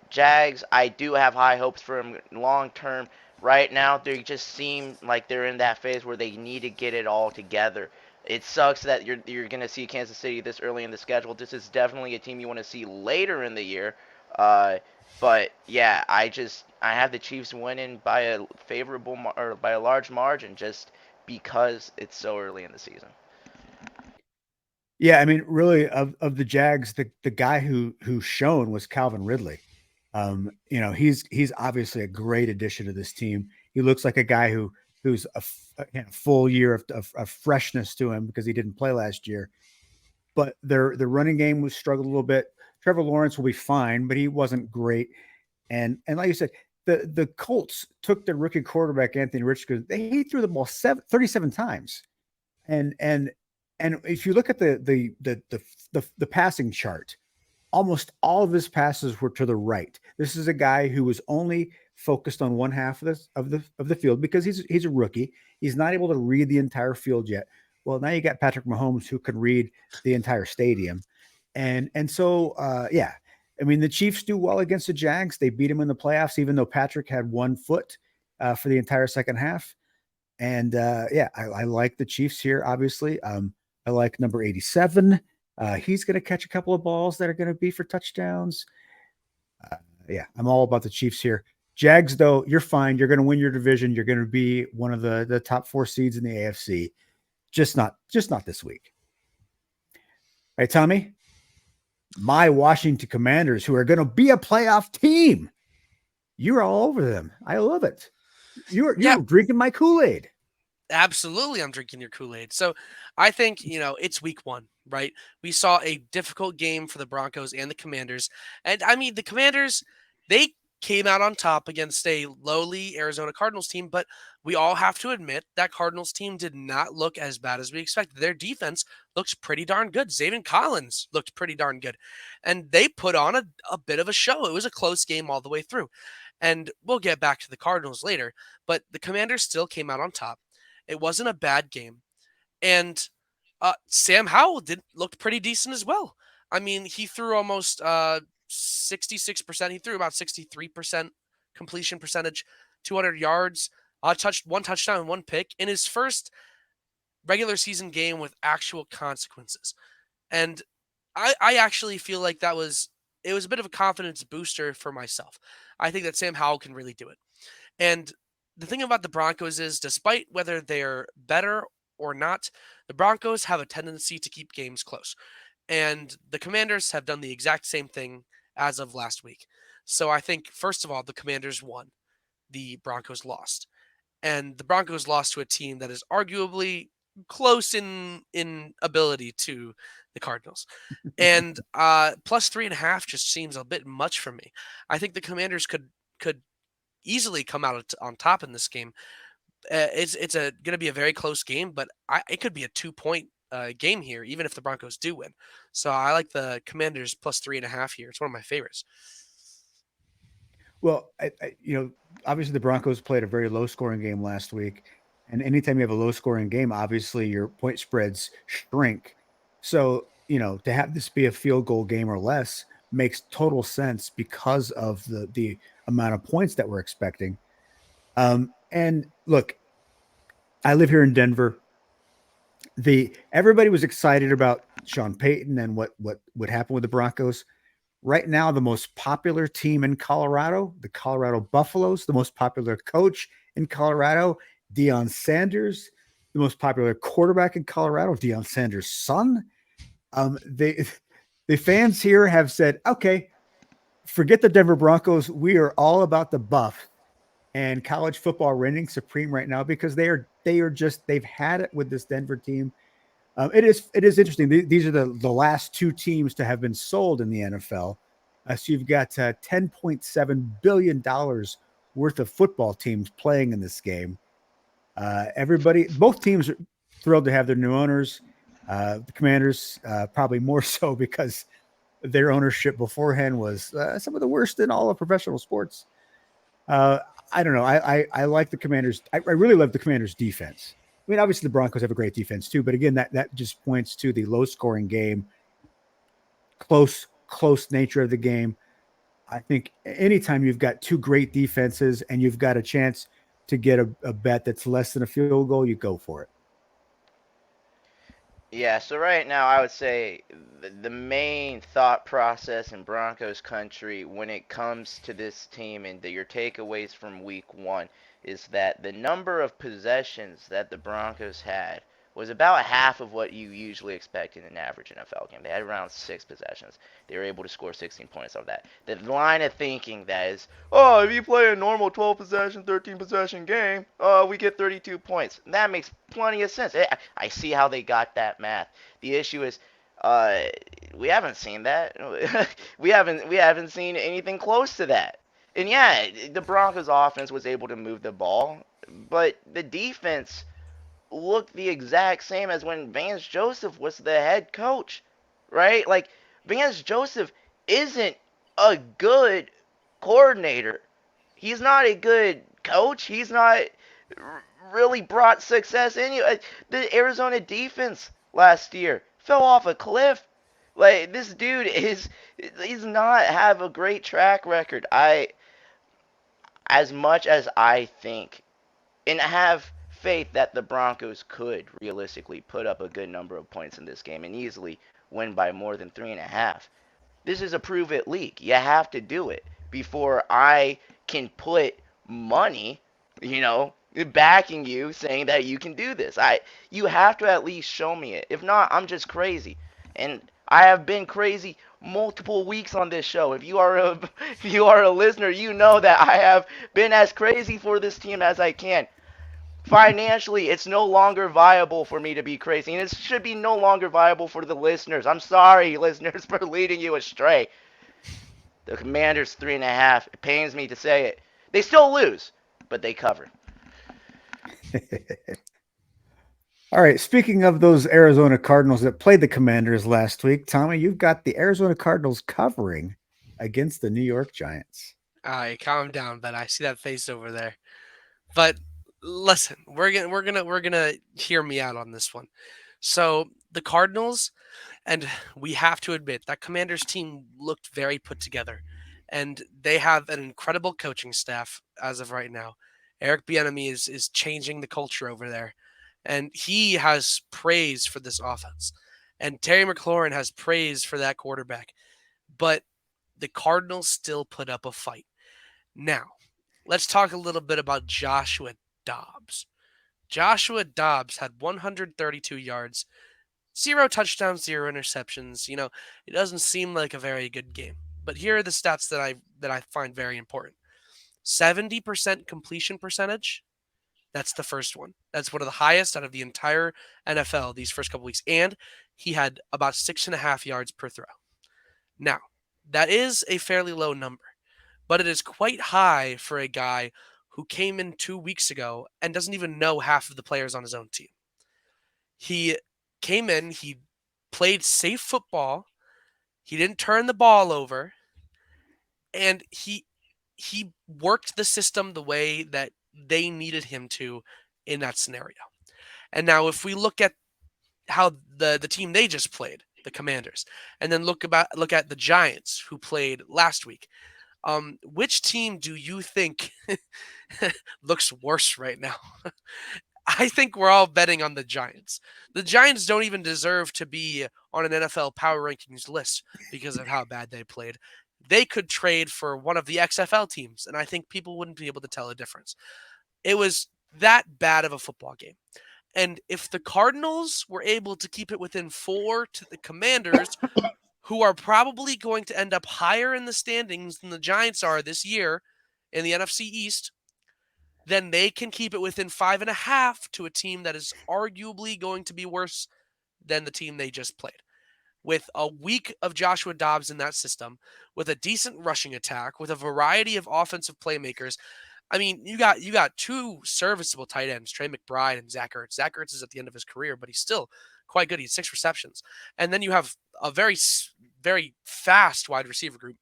Jags, I do have high hopes for him long term. Right now, they just seem like they're in that phase where they need to get it all together. It sucks that you're going to see Kansas City this early in the schedule. This is definitely a team you want to see later in the year. But yeah, I have the Chiefs winning by a or by a large margin just because it's so early in the season. Yeah, I mean, really, of the Jags, the guy who shone was Calvin Ridley. He's obviously a great addition to this team. He looks like a guy who's a full year of freshness to him because he didn't play last year. But the running game was struggled a little bit. Trevor Lawrence will be fine, but he wasn't great. And like you said, the Colts took their rookie quarterback Anthony Richardson. He threw the ball 37 times, and if you look at the passing chart, almost all of his passes were to the right. This is a guy who was only focused on one half of the field because he's a rookie. He's not able to read the entire field yet. Well, now you got Patrick Mahomes who can read the entire stadium. And so, I mean, the Chiefs do well against the Jags. They beat him in the playoffs, even though Patrick had 1 foot for the entire second half. And I like the Chiefs here, obviously. I like number 87. He's going to catch a couple of balls that are going to be for touchdowns. I'm all about the Chiefs here. Jags, though, you're fine. You're going to win your division. You're going to be one of the top 4 seeds in the AFC. Just not this week. All right, Tommy? My Washington Commanders, who are going to be a playoff team. You're all over them. I love it. You're drinking my Kool-Aid. Absolutely, I'm drinking your Kool-Aid. So I think, it's week 1, right? We saw a difficult game for the Broncos and the Commanders. And I mean, the Commanders, they came out on top against a lowly Arizona Cardinals team, but we all have to admit that Cardinals team did not look as bad as we expected. Their defense looks pretty darn good. Zaven Collins looked pretty darn good. And they put on a bit of a show. It was a close game all the way through. And we'll get back to the Cardinals later, but the Commanders still came out on top. It wasn't a bad game. And Sam Howell looked pretty decent as well. I mean, he threw almost 66%. He threw about 63% completion percentage, 200 yards, one touchdown, and one pick in his first regular season game with actual consequences. And I actually feel like it was a bit of a confidence booster for myself. I think that Sam Howell can really do it. And the thing about the Broncos is, despite whether they're better or not, the Broncos have a tendency to keep games close. And the Commanders have done the exact same thing as of last week. So I think, first of all, the Commanders won. The Broncos lost. And the Broncos lost to a team that is arguably close in ability to the Cardinals. And plus 3.5 just seems a bit much for me. I think the Commanders could easily come out on top in this game. It's going to be a very close game, but it could be a 2-point game here, even if the Broncos do win. So I like the Commanders plus 3.5 here. It's one of my favorites. Well, obviously the Broncos played a very low-scoring game last week, and anytime you have a low-scoring game, obviously your point spreads shrink. So, to have this be a field goal game or less makes total sense because of the amount of points that we're expecting. And look, I live here in Denver. Everybody was excited about Sean Payton and what would happen with the Broncos. Right now, the most popular team in Colorado, the Colorado Buffaloes, the most popular coach in Colorado, Deion Sanders, the most popular quarterback in Colorado, Deion Sanders' son. The fans here have said, okay, forget the Denver Broncos. We are all about the Buff, and college football reigning supreme right now because they've had it with this Denver team. It is interesting. These are the last two teams to have been sold in the NFL. So you've got $10.7 billion worth of football teams playing in this game. Both teams are thrilled to have their new owners. The Commanders probably more so because their ownership beforehand was some of the worst in all of professional sports. I don't know. I like the Commanders. I really love the Commanders' defense. I mean, obviously the Broncos have a great defense too, but again, that just points to the low-scoring game, close nature of the game. I think anytime you've got two great defenses and you've got a chance to get a bet that's less than a field goal, you go for it. Yeah, so right now I would say the main thought process in Broncos country when it comes to this team and your takeaways from week 1 is that the number of possessions that the Broncos had was about half of what you usually expect in an average NFL game. They had around 6 possessions. They were able to score 16 points off that. The line of thinking that is, oh, if you play a normal 12 possession, 13 possession game, we get 32 points. And that makes plenty of sense. I see how they got that math. The issue is, we haven't seen that. we haven't seen anything close to that. And yeah, the Broncos offense was able to move the ball, but the defense looked the exact same as when Vance Joseph was the head coach, right? Like, Vance Joseph isn't a good coordinator. He's not a good coach. He's not really brought success anyway. The Arizona defense last year fell off a cliff. Like, this dude he's not have a great track record. As much as I think and have faith that the Broncos could realistically put up a good number of points in this game and easily win by more than 3.5. This is a prove it league. You have to do it before I can put money, backing you, saying that you can do this. You have to at least show me it. If not, I'm just crazy. And I have been crazy multiple weeks on this show. If you are a listener, you know that I have been as crazy for this team as I can. Financially, it's no longer viable for me to be crazy, and it should be no longer viable for the listeners. I'm sorry, listeners, for leading you astray. The Commanders 3.5. It pains me to say it. They still lose, but they cover. All right. Speaking of those Arizona Cardinals that played the Commanders last week, Tommy, you've got the Arizona Cardinals covering against the New York Giants. All right, calm down, Ben. I see that face over there. But listen, we're gonna hear me out on this one. So the Cardinals, and we have to admit that Commanders team looked very put together, and they have an incredible coaching staff as of right now. Eric Bieniemy is changing the culture over there, and he has praise for this offense, and Terry McLaurin has praise for that quarterback. But the Cardinals still put up a fight. Now, let's talk a little bit about Joshua Dobbs. Joshua Dobbs had 132 yards, 0 touchdowns, 0 interceptions. It doesn't seem like a very good game. But here are the stats that I find very important. 70% completion percentage. That's the first one. That's one of the highest out of the entire NFL these first couple weeks. And he had about 6.5 yards per throw. Now, that is a fairly low number, but it is quite high for a guy who came in 2 weeks ago and doesn't even know half of the players on his own team. He came in, he played safe football, he didn't turn the ball over, and he worked the system the way that they needed him to in that scenario. And now if we look at how the team they just played, the Commanders, and then look at the Giants who played last week. Which team do you think looks worse right now? I think we're all betting on the Giants. The Giants don't even deserve to be on an NFL power rankings list because of how bad they played. They could trade for one of the XFL teams, and I think people wouldn't be able to tell a difference. It was that bad of a football game. And if the Cardinals were able to keep it within 4 to the Commanders, who are probably going to end up higher in the standings than the Giants are this year in the NFC East, then they can keep it within 5.5 to a team that is arguably going to be worse than the team they just played. With a week of Joshua Dobbs in that system, with a decent rushing attack, with a variety of offensive playmakers. I mean, you got two serviceable tight ends, Trey McBride and Zach Ertz. Zach Ertz is at the end of his career, but he's still quite good. He had 6 receptions. And then you have a very, very fast wide receiver group.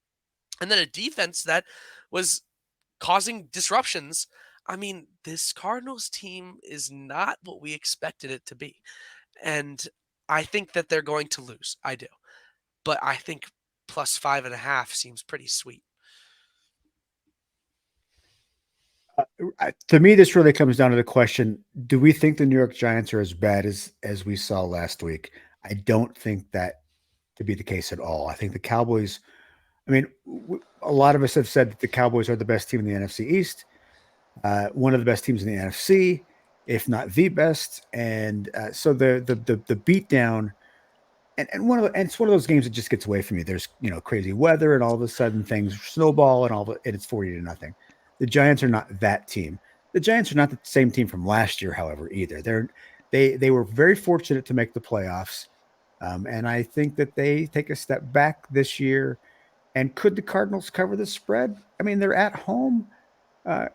And then a defense that was causing disruptions. I mean, this Cardinals team is not what we expected it to be. And I think that they're going to lose. I do. But I think plus 5.5 seems pretty sweet. To me, this really comes down to the question: do we think the New York Giants are as bad as we saw last week? I don't think that to be the case at all. I think the Cowboys. I mean, a lot of us have said that the Cowboys are the best team in the NFC East, one of the best teams in the NFC, if not the best. And so the beatdown, and it's one of those games that just gets away from you. There's crazy weather, and all of a sudden things snowball, and it's 40-0. The Giants are not that team. The Giants are not the same team from last year, however, either. They were very fortunate to make the playoffs, and I think that they take a step back this year. And could the Cardinals cover the spread? I mean, they're at home.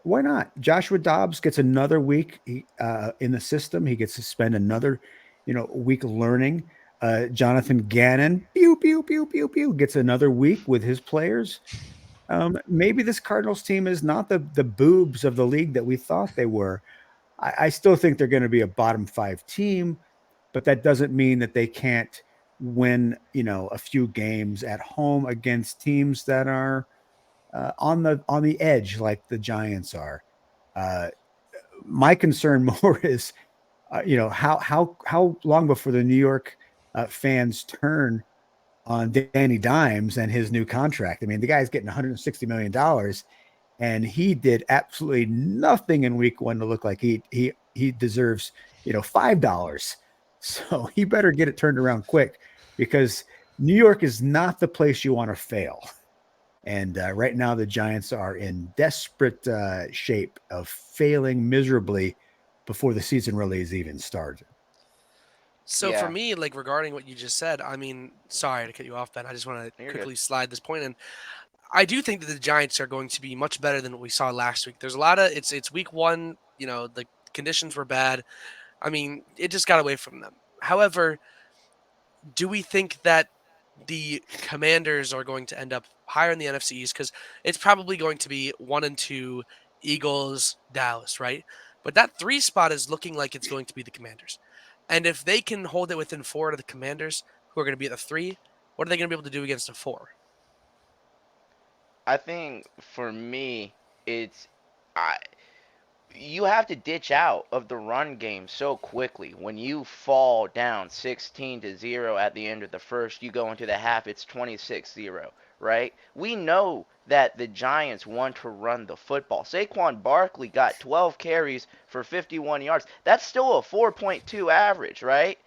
Why not? Joshua Dobbs gets another week in the system. He gets to spend another, week learning. Jonathan Gannon, pew pew pew pew pew, gets another week with his players. Maybe this Cardinals team is not the boobs of the league that we thought they were. I still think they're going to be a bottom 5 team, but that doesn't mean that they can't win, a few games at home against teams that are on the edge, like the Giants are. My concern more is, how long before the New York fans turn on Danny Dimes and his new contract. I mean, the guy's getting $160 million, and he did absolutely nothing in week 1 to look like he deserves, $5. So he better get it turned around quick, because New York is not the place you want to fail. And right now the Giants are in desperate shape of failing miserably before the season really is even started. So Yeah. for me, like regarding what you just said, I mean, sorry to cut you off, Ben. I just want to You're quickly good. slide this point in. I do think that the Giants are going to be much better than what we saw last week. There's a lot of it's week 1, the conditions were bad. I mean, it just got away from them. However, do we think that the Commanders are going to end up higher in the NFC East? Because it's probably going to be 1 and 2, Eagles, Dallas, right? But that 3 spot is looking like it's going to be the Commanders. And if they can hold it within 4 to the Commanders, who are going to be at the 3, what are they going to be able to do against a 4? I think for me, it's I you have to ditch out of the run game so quickly. When you fall down 16-0 at the end of the first, you go into the half, it's 26-0, right? We know that the Giants want to run the football. Saquon Barkley got 12 carries for 51 yards. That's still a 4.2 average, right?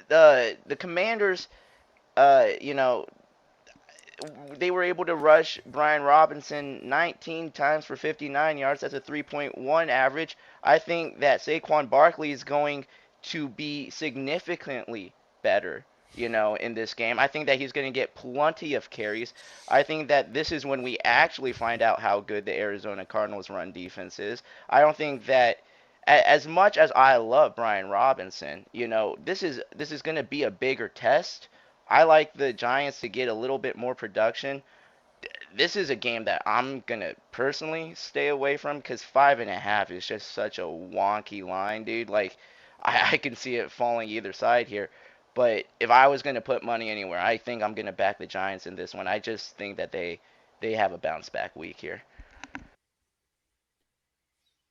The Commanders, you know, they were able to rush Brian Robinson 19 times for 59 yards. That's a 3.1 average. I think that Saquon Barkley is going to be significantly better, in this game. I think that he's going to get plenty of carries. I think that this is when we actually find out how good the Arizona Cardinals run defense is. I don't think that as much as I love Brian Robinson, this is going to be a bigger test. I like the Giants to get a little bit more production. This is a game that I'm gonna personally stay away from because 5.5 is just such a wonky line, dude. Like, I can see it falling either side here. But if I was gonna put money anywhere, I think I'm gonna back the Giants in this one. I just think that they have a bounce back week here.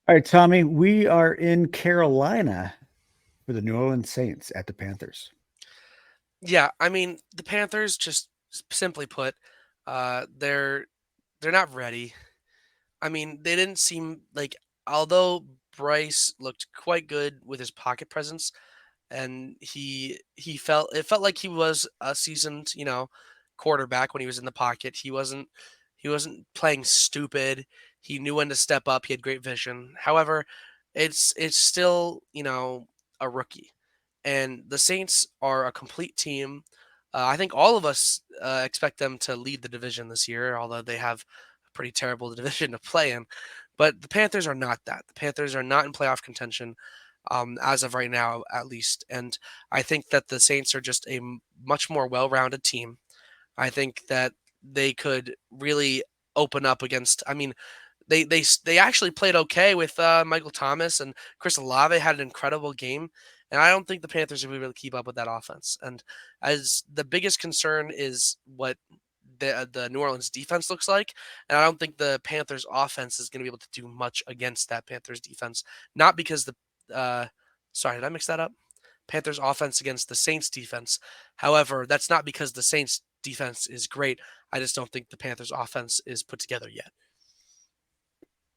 All right, Tommy, we are in Carolina for the New Orleans Saints at the Panthers. Yeah, I mean the Panthers, just simply put, they're not ready. I mean, they didn't seem like, although Bryce looked quite good with his pocket presence, and he felt it felt like he was a seasoned, quarterback when he was in the pocket. He wasn't playing stupid. He knew when to step up. He had great vision. However, it's still, a rookie. And the Saints are a complete team. I think all of us expect them to lead the division this year, although they have a pretty terrible division to play in. But the Panthers are not that. The Panthers are not in playoff contention, as of right now, at least. And I think that the Saints are just a much more well-rounded team. I think that they could really open up against. I mean, they actually played okay with Michael Thomas, and Chris Olave had an incredible game. And I don't think the Panthers are going to be able to keep up with that offense. And as the biggest concern is what the New Orleans defense looks like, and I don't think the Panthers offense is going to be able to do much against that Panthers defense. Not because sorry, did I mix that up? Panthers offense against the Saints defense. However, that's not because the Saints defense is great. I just don't think the Panthers offense is put together yet.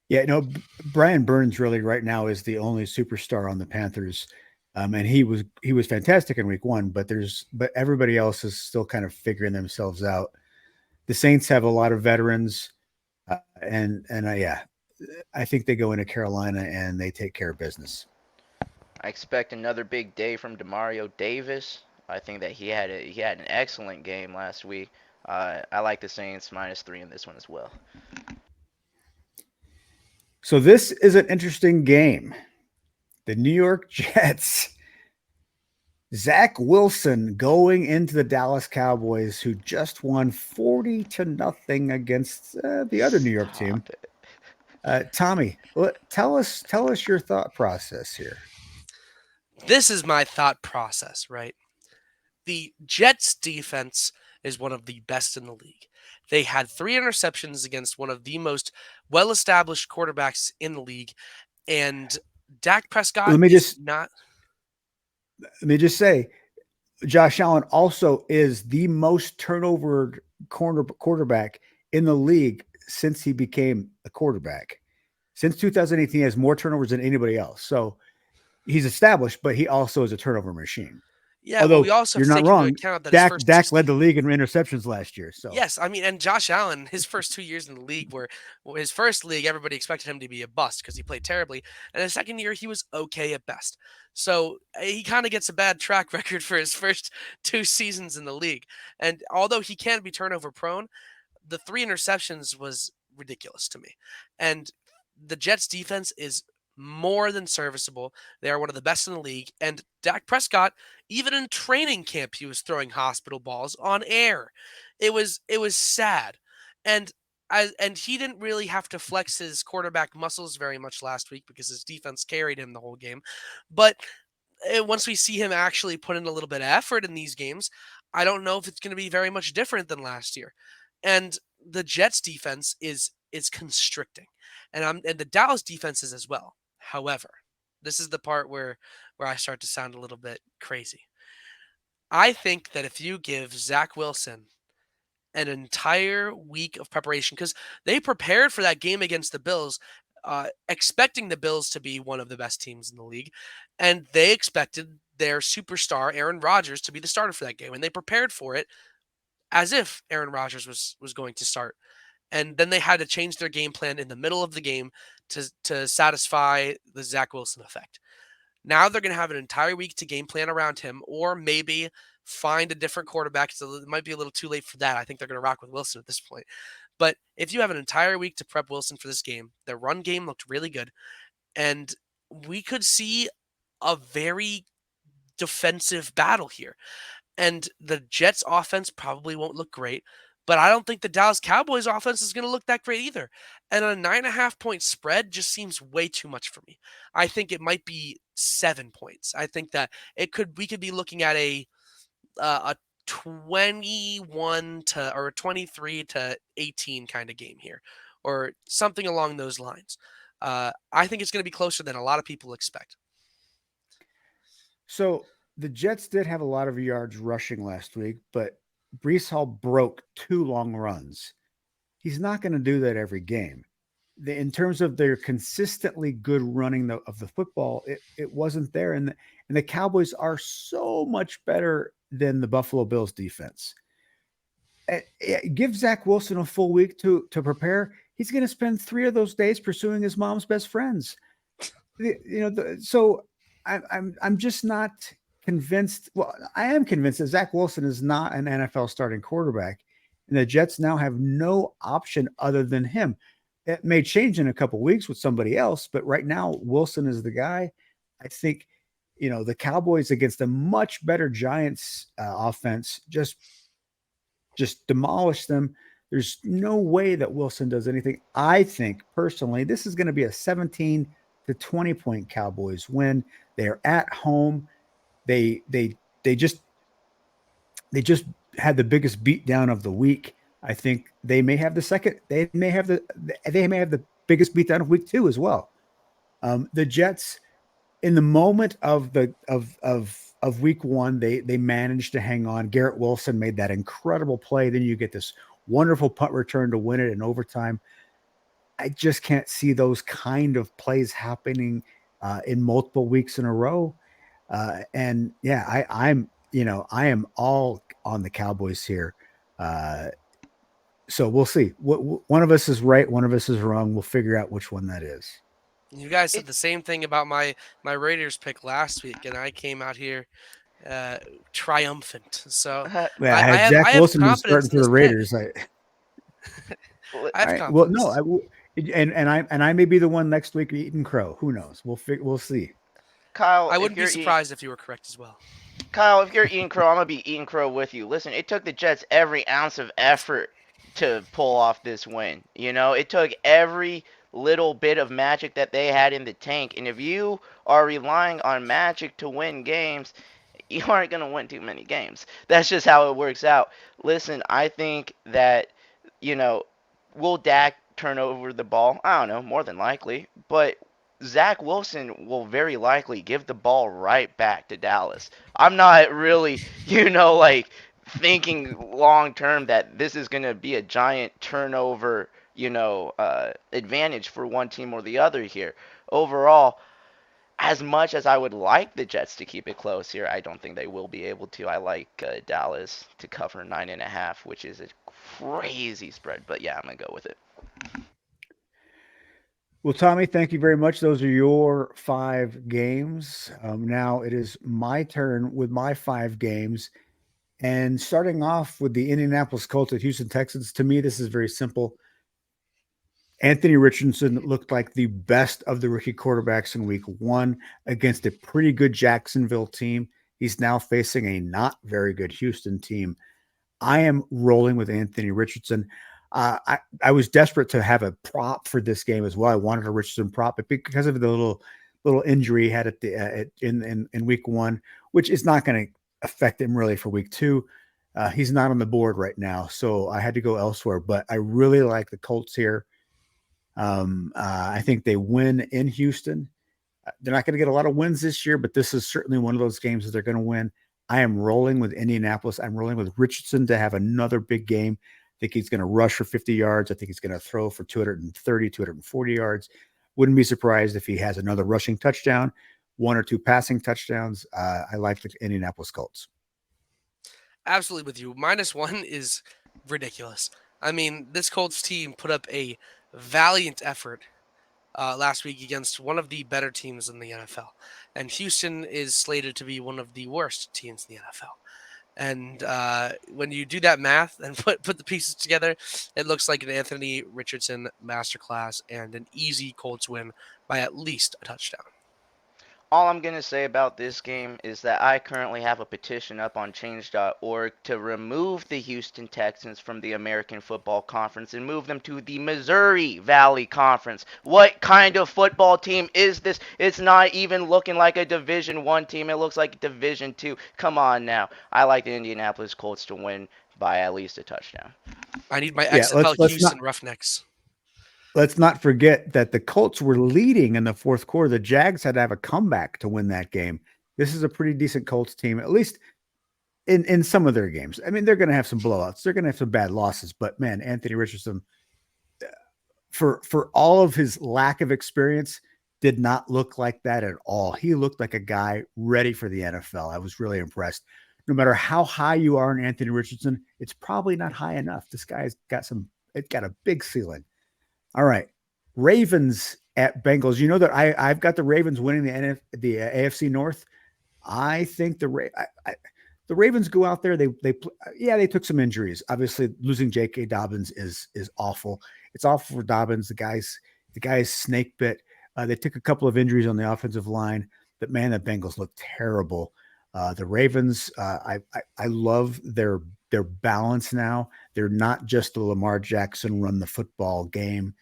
Yeah, no, Brian Burns really right now is the only superstar on the Panthers. And he was fantastic in week one, but everybody else is still kind of figuring themselves out. The Saints have a lot of veterans, and yeah, I think they go into Carolina and they take care of business. I expect another big day from Demario Davis. I think that he had an excellent game last week. I like the Saints -3 in this one as well. So this is an interesting game. The New York Jets, Zach Wilson going into the Dallas Cowboys, who just won 40-0 against the other New York team. Tommy, tell us your thought process here. This is my thought process, right? The Jets defense is one of the best in the league. They had 3 interceptions against one of the most well-established quarterbacks in the league, and Dak Prescott Let me is not. say, Josh Allen also is the most turnover quarterback in the league since he became a quarterback. Since 2018, he has more turnovers than anybody else. So he's established, but he also is a turnover machine. Yeah, Although but we also have you're to not take into wrong, account that Dak led the league in interceptions last year. So yes, I mean, and Josh Allen, his first 2 years in the league were his first league. Everybody expected him to be a bust because he played terribly, and his second year he was okay at best. So he kind of gets a bad track record for his first 2 seasons in the league. And although he can be turnover prone, the 3 interceptions was ridiculous to me. And the Jets defense is more than serviceable. They are one of the best in the league. And Dak Prescott, even in training camp, he was throwing hospital balls on air. It was sad. And and he didn't really have to flex his quarterback muscles very much last week because his defense carried him the whole game. But once we see him actually put in a little bit of effort in these games, I don't know if it's going to be very much different than last year. And the Jets defense is constricting, and the Dallas defense is as well. However, this is the part where I start to sound a little bit crazy. I think that if you give Zach Wilson an entire week of preparation, because they prepared for that game against the Bills, expecting the Bills to be one of the best teams in the league, and they expected their superstar Aaron Rodgers to be the starter for that game, and they prepared for it as if Aaron Rodgers was going to start. And then they had to change their game plan in the middle of the game to satisfy the Zach Wilson effect. Now they're going to have an entire week to game plan around him, or maybe find a different quarterback. So it might be a little too late for that. I think they're going to rock with Wilson at this point. But if you have an entire week to prep Wilson for this game, their run game looked really good. And we could see a very defensive battle here. And the Jets offense probably won't look great, but I don't think the Dallas Cowboys offense is going to look that great either. And a 9.5-point spread just seems way too much for me. I think it might be 7 points. I think that we could be looking at a 21 to or a 23 to 18 kind of game here, or something along those lines. I think it's going to be closer than a lot of people expect. So the Jets did have a lot of yards rushing last week, but Brees Hall broke 2 long runs. He's not going to do that every game. In terms of their consistently good running of the football, it wasn't there. And the Cowboys are so much better than the Buffalo Bills defense. Give Zach Wilson a full week to prepare. He's going to spend 3 of those days pursuing his mom's best friends. So I'm just not convinced. Well, I am convinced that Zach Wilson is not an NFL starting quarterback, and the Jets now have no option other than him. It may change in a couple of weeks with somebody else, but right now Wilson is the guy. I think, the Cowboys against a much better Giants offense just demolish them. There's no way that Wilson does anything. I think personally, this is going to be a 17 to 20 point Cowboys win. They're at home. They just had the biggest beatdown of the week. I think they may have they may have the biggest beatdown of week 2 as well. The Jets, in the moment of week 1, they managed to hang on. Garrett Wilson made that incredible play. Then you get this wonderful punt return to win it in overtime. I just can't see those kind of plays happening in multiple weeks in a row. And yeah, I am all on the Cowboys here. So we'll see. One of us is right, one of us is wrong. We'll figure out which one that is. You guys said the same thing about my Raiders pick last week, and I came out here triumphant. So yeah, I had Zach Wilson starting for the Raiders. I have confidence. Well, no, and I may be the one next week eating crow. Who knows? We'll see. Kyle, I wouldn't be surprised if you were correct as well. Kyle, if you're eating crow, I'm gonna be eating crow with you. Listen, it took the Jets every ounce of effort to pull off this win. It took every little bit of magic that they had in the tank. And if you are relying on magic to win games, you aren't going to win too many games. That's just how it works out. Listen, I think that, will Dak turn over the ball? I don't know, more than likely. But Zach Wilson will very likely give the ball right back to Dallas. I'm not really, thinking long term that this is going to be a giant turnover advantage for one team or the other here. Overall, as much as I would like the Jets to keep it close here, I don't think they will be able to. I like Dallas to cover 9.5, which is a crazy spread. But yeah, I'm gonna go with it. Well, Tommy, thank you very much. Those are your 5 games. Now it is my turn with my 5 games. And starting off with the Indianapolis Colts at Houston Texans, to me, this is very simple. Anthony Richardson looked like the best of the rookie quarterbacks in week 1 against a pretty good Jacksonville team. He's now facing a not very good Houston team. I am rolling with Anthony Richardson. I was desperate to have a prop for this game as well. I wanted a Richardson prop, but because of the little injury he had at in week 1, which is not going to affect him really for week 2. He's not on the board right now, so I had to go elsewhere. But I really like the Colts here. I think they win in Houston, They're not going to get a lot of wins this year, but this is certainly one of those games that they're going to win. I am rolling with Indianapolis. I'm rolling with Richardson to have another big game. I think he's going to rush for 50 yards. I think he's going to throw for 230, 240 yards. Wouldn't be surprised if he has another rushing touchdown, 1 or 2 passing touchdowns. I like the Indianapolis Colts. Absolutely with you. -1 is ridiculous. I mean, this Colts team put up a valiant effort last week against one of the better teams in the NFL. And Houston is slated to be one of the worst teams in the NFL. And when you do that math and put the pieces together, it looks like an Anthony Richardson masterclass and an easy Colts win by at least a touchdown. All I'm going to say about this game is that I currently have a petition up on change.org to remove the Houston Texans from the American Football Conference and move them to the Missouri Valley Conference. What kind of football team is this? It's not even looking like a Division I team. It looks like Division II. Come on now. I like the Indianapolis Colts to win by at least a touchdown. I need my Yeah, XFL let's Houston not- Roughnecks. Let's not forget that the Colts were leading in the fourth quarter. The Jags had to have a comeback to win that game. This is a pretty decent Colts team, at least in some of their games. I mean, they're going to have some blowouts. They're going to have some bad losses. But, man, Anthony Richardson, for all of his lack of experience, did not look like that at all. He looked like a guy ready for the NFL. I was really impressed. No matter how high you are in Anthony Richardson, it's probably not high enough. This guy's got a big ceiling. All right, Ravens at Bengals. You know that I've got the Ravens winning the AFC North. I think the Ravens go out there. They took some injuries. Obviously, losing J.K. Dobbins is awful. It's awful for Dobbins. The guy's snake bit. They took a couple of injuries on the offensive line, but man, the Bengals look terrible. The Ravens, I love their balance now. They're not just the Lamar Jackson run the football game.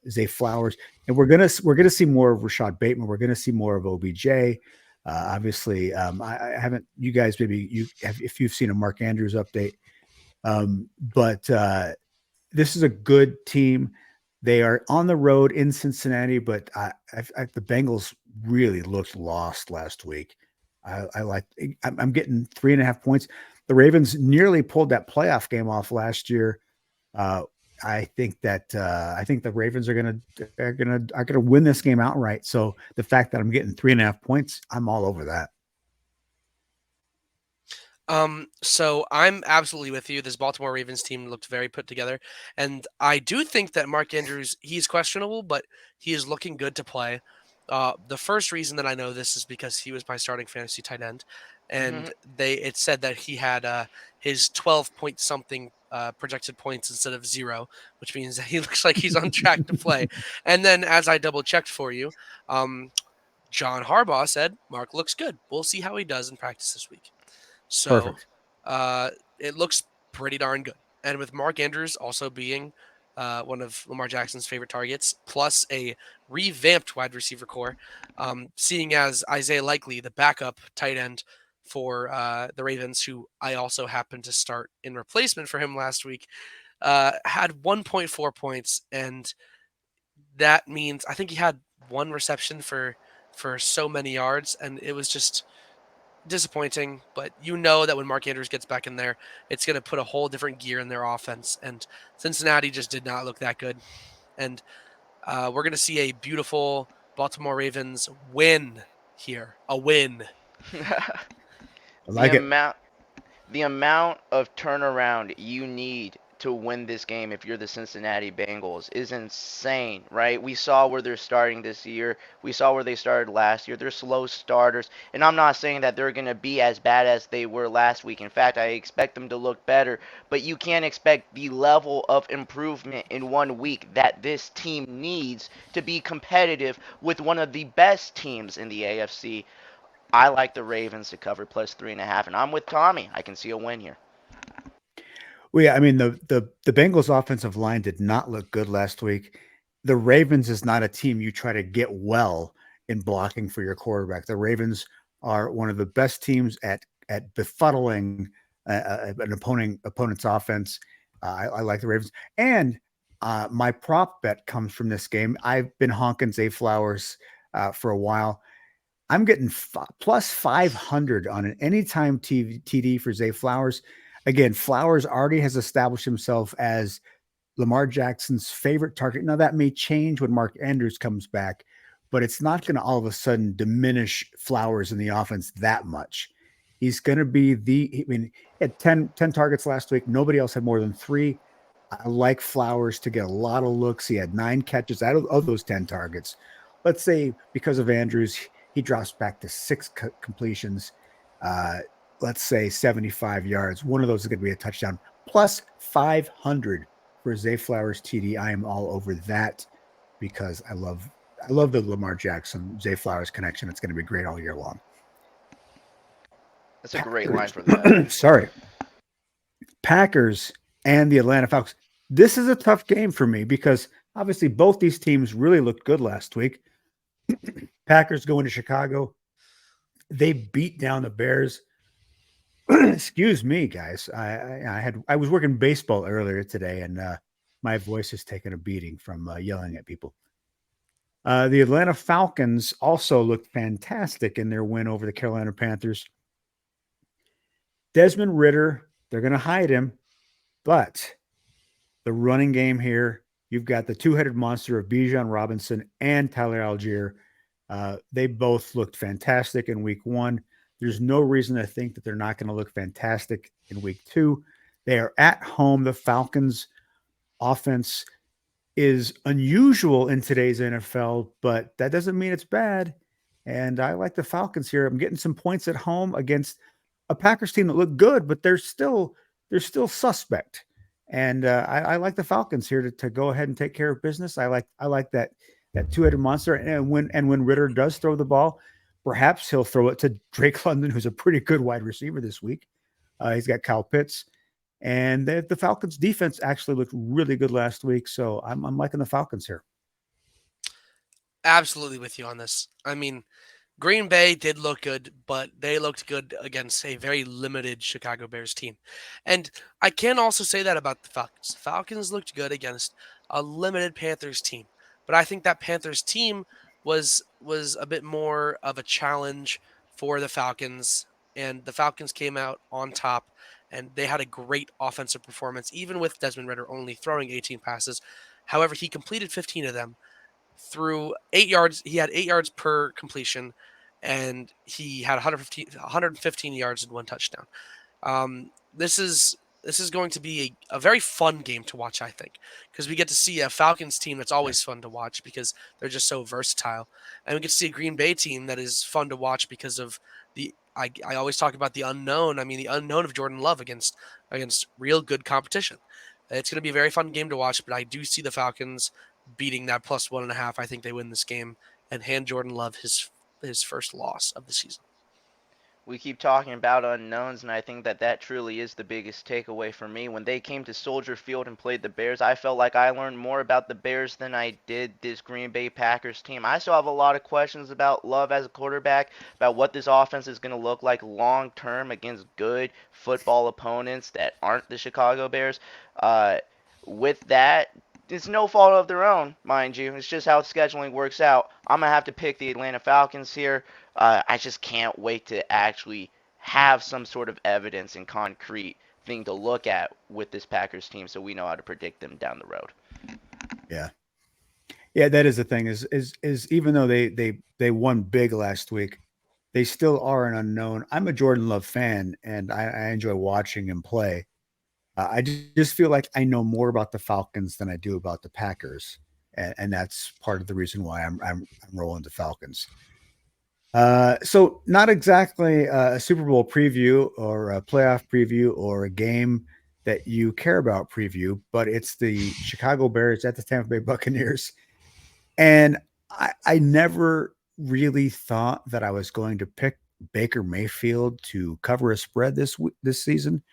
Zay Flowers, and we're gonna see more of Rashad Bateman. We're gonna see more of OBJ. Obviously, I haven't. You guys, maybe if you've seen a Mark Andrews update, but this is a good team. They are on the road in Cincinnati, but the Bengals really looked lost last week. I'm getting 3.5 points. The Ravens nearly pulled that playoff game off last year. I think the Ravens are gonna win this game outright. So the fact that I'm getting 3.5 points, I'm all over that. So I'm absolutely with you. This Baltimore Ravens team looked very put together, and I do think that Mark Andrews, he's questionable, but he is looking good to play. The first reason that I know this is because he was my starting fantasy tight end, and it said that he had his 12 point something projected points instead of 0, which means that he looks like he's on track to play. And then as I double checked for you, John Harbaugh said Mark looks good. We'll see how he does in practice this week. So it looks pretty darn good. And with Mark Andrews also being one of Lamar Jackson's favorite targets, plus a revamped wide receiver core, seeing as Isaiah Likely, the backup tight end for the Ravens, who I also happened to start in replacement for him last week, had 1.4 points. And that means I think he had 1 reception for so many yards. And it was just disappointing, but you know that when Mark Andrews gets back in there, it's going to put a whole different gear in their offense. And Cincinnati just did not look that good. And we're going to see a beautiful Baltimore Ravens win here. A win. I like it. The amount of turnaround you need to win this game if you're the Cincinnati Bengals is insane, right? We saw where they're starting this year. We saw where they started last year. They're slow starters, and I'm not saying that they're going to be as bad as they were last week. In fact, I expect them to look better, but you can't expect the level of improvement in 1 week that this team needs to be competitive with one of the best teams in the AFC. I like the Ravens to cover plus 3.5, and I'm with Tommy. I can see a win here. Well, yeah, I mean the Bengals offensive line did not look good last week. The Ravens is not a team you try to get well in blocking for your quarterback. The Ravens are one of the best teams at befuddling an opponent's offense. I like the Ravens, and my prop bet comes from this game. I've been honking Zay Flowers for a while. I'm getting plus 500 on an anytime TD for Zay Flowers. Again, Flowers already has established himself as Lamar Jackson's favorite target. Now, that may change when Mark Andrews comes back, but it's not going to all of a sudden diminish Flowers in the offense that much. He's going to be he had 10 targets last week. Nobody else had more than 3. I like Flowers to get a lot of looks. He had 9 catches out of those 10 targets. Let's say because of Andrews, he drops back to 6 completions. Let's say 75 yards. One of those is going to be a touchdown. Plus 500 for Zay Flowers TD. I am all over that because I love the Lamar Jackson Zay Flowers connection. It's going to be great all year long. That's a great line for that. Sorry. Packers and the Atlanta Falcons. This is a tough game for me because obviously both these teams really looked good last week. Packers going to Chicago. They beat down the Bears. Excuse me, guys. I was working baseball earlier today, and my voice has taken a beating from yelling at people. The Atlanta Falcons also looked fantastic in their win over the Carolina Panthers. Desmond Ridder, they're going to hide him, but the running game here, you've got the two-headed monster of Bijan Robinson and Tyler Algier. They both looked fantastic in week 1. There's no reason to think that they're not going to look fantastic in week 2. They are at home. The Falcons offense is unusual in today's NFL, but that doesn't mean it's bad. And I like the Falcons here. I'm getting some points at home against a Packers team that looked good, but they're still suspect. And I like the Falcons here to go ahead and take care of business. I like that two-headed monster. And when Ridder does throw the ball, perhaps he'll throw it to Drake London, who's a pretty good wide receiver this week. He's got Kyle Pitts. And the Falcons defense actually looked really good last week. So I'm liking the Falcons here. Absolutely with you on this. I mean, Green Bay did look good, but they looked good against a very limited Chicago Bears team. And I can also say that about the Falcons. The Falcons looked good against a limited Panthers team. But I think that Panthers team was a bit more of a challenge for the Falcons. And the Falcons came out on top, and they had a great offensive performance, even with Desmond Ridder only throwing 18 passes. However, he completed 15 of them. Through 8 yards, he had 8 yards per completion, and he had 115 yards and 1 touchdown. This is going to be a very fun game to watch, I think, because we get to see a Falcons team that's always fun to watch because they're just so versatile, and we get to see a Green Bay team that is fun to watch because of I always talk about the unknown. I mean, the unknown of Jordan Love against real good competition. It's going to be a very fun game to watch, but I do see the Falcons beating that plus 1.5. I think they win this game and hand Jordan Love his first loss of the season. We keep talking about unknowns, and I think that truly is the biggest takeaway for me. When they came to Soldier Field and played the Bears, I felt like I learned more about the Bears than I did this Green Bay Packers team. I still have a lot of questions about Love as a quarterback, about what this offense is going to look like long term against good football opponents that aren't the Chicago Bears. With that, it's no fault of their own, mind you. It's just how scheduling works out. I'm going to have to pick the Atlanta Falcons here. I just can't wait to actually have some sort of evidence and concrete thing to look at with this Packers team so we know how to predict them down the road. Yeah. Yeah, that is the thing is even though they won big last week, they still are an unknown. I'm a Jordan Love fan, and I enjoy watching him play. I just feel like I know more about the Falcons than I do about the Packers, and that's part of the reason why I'm rolling the Falcons. So not exactly a Super Bowl preview or a playoff preview or a game that you care about preview, but it's the Chicago Bears at the Tampa Bay Buccaneers. And I never really thought that I was going to pick Baker Mayfield to cover a spread this season.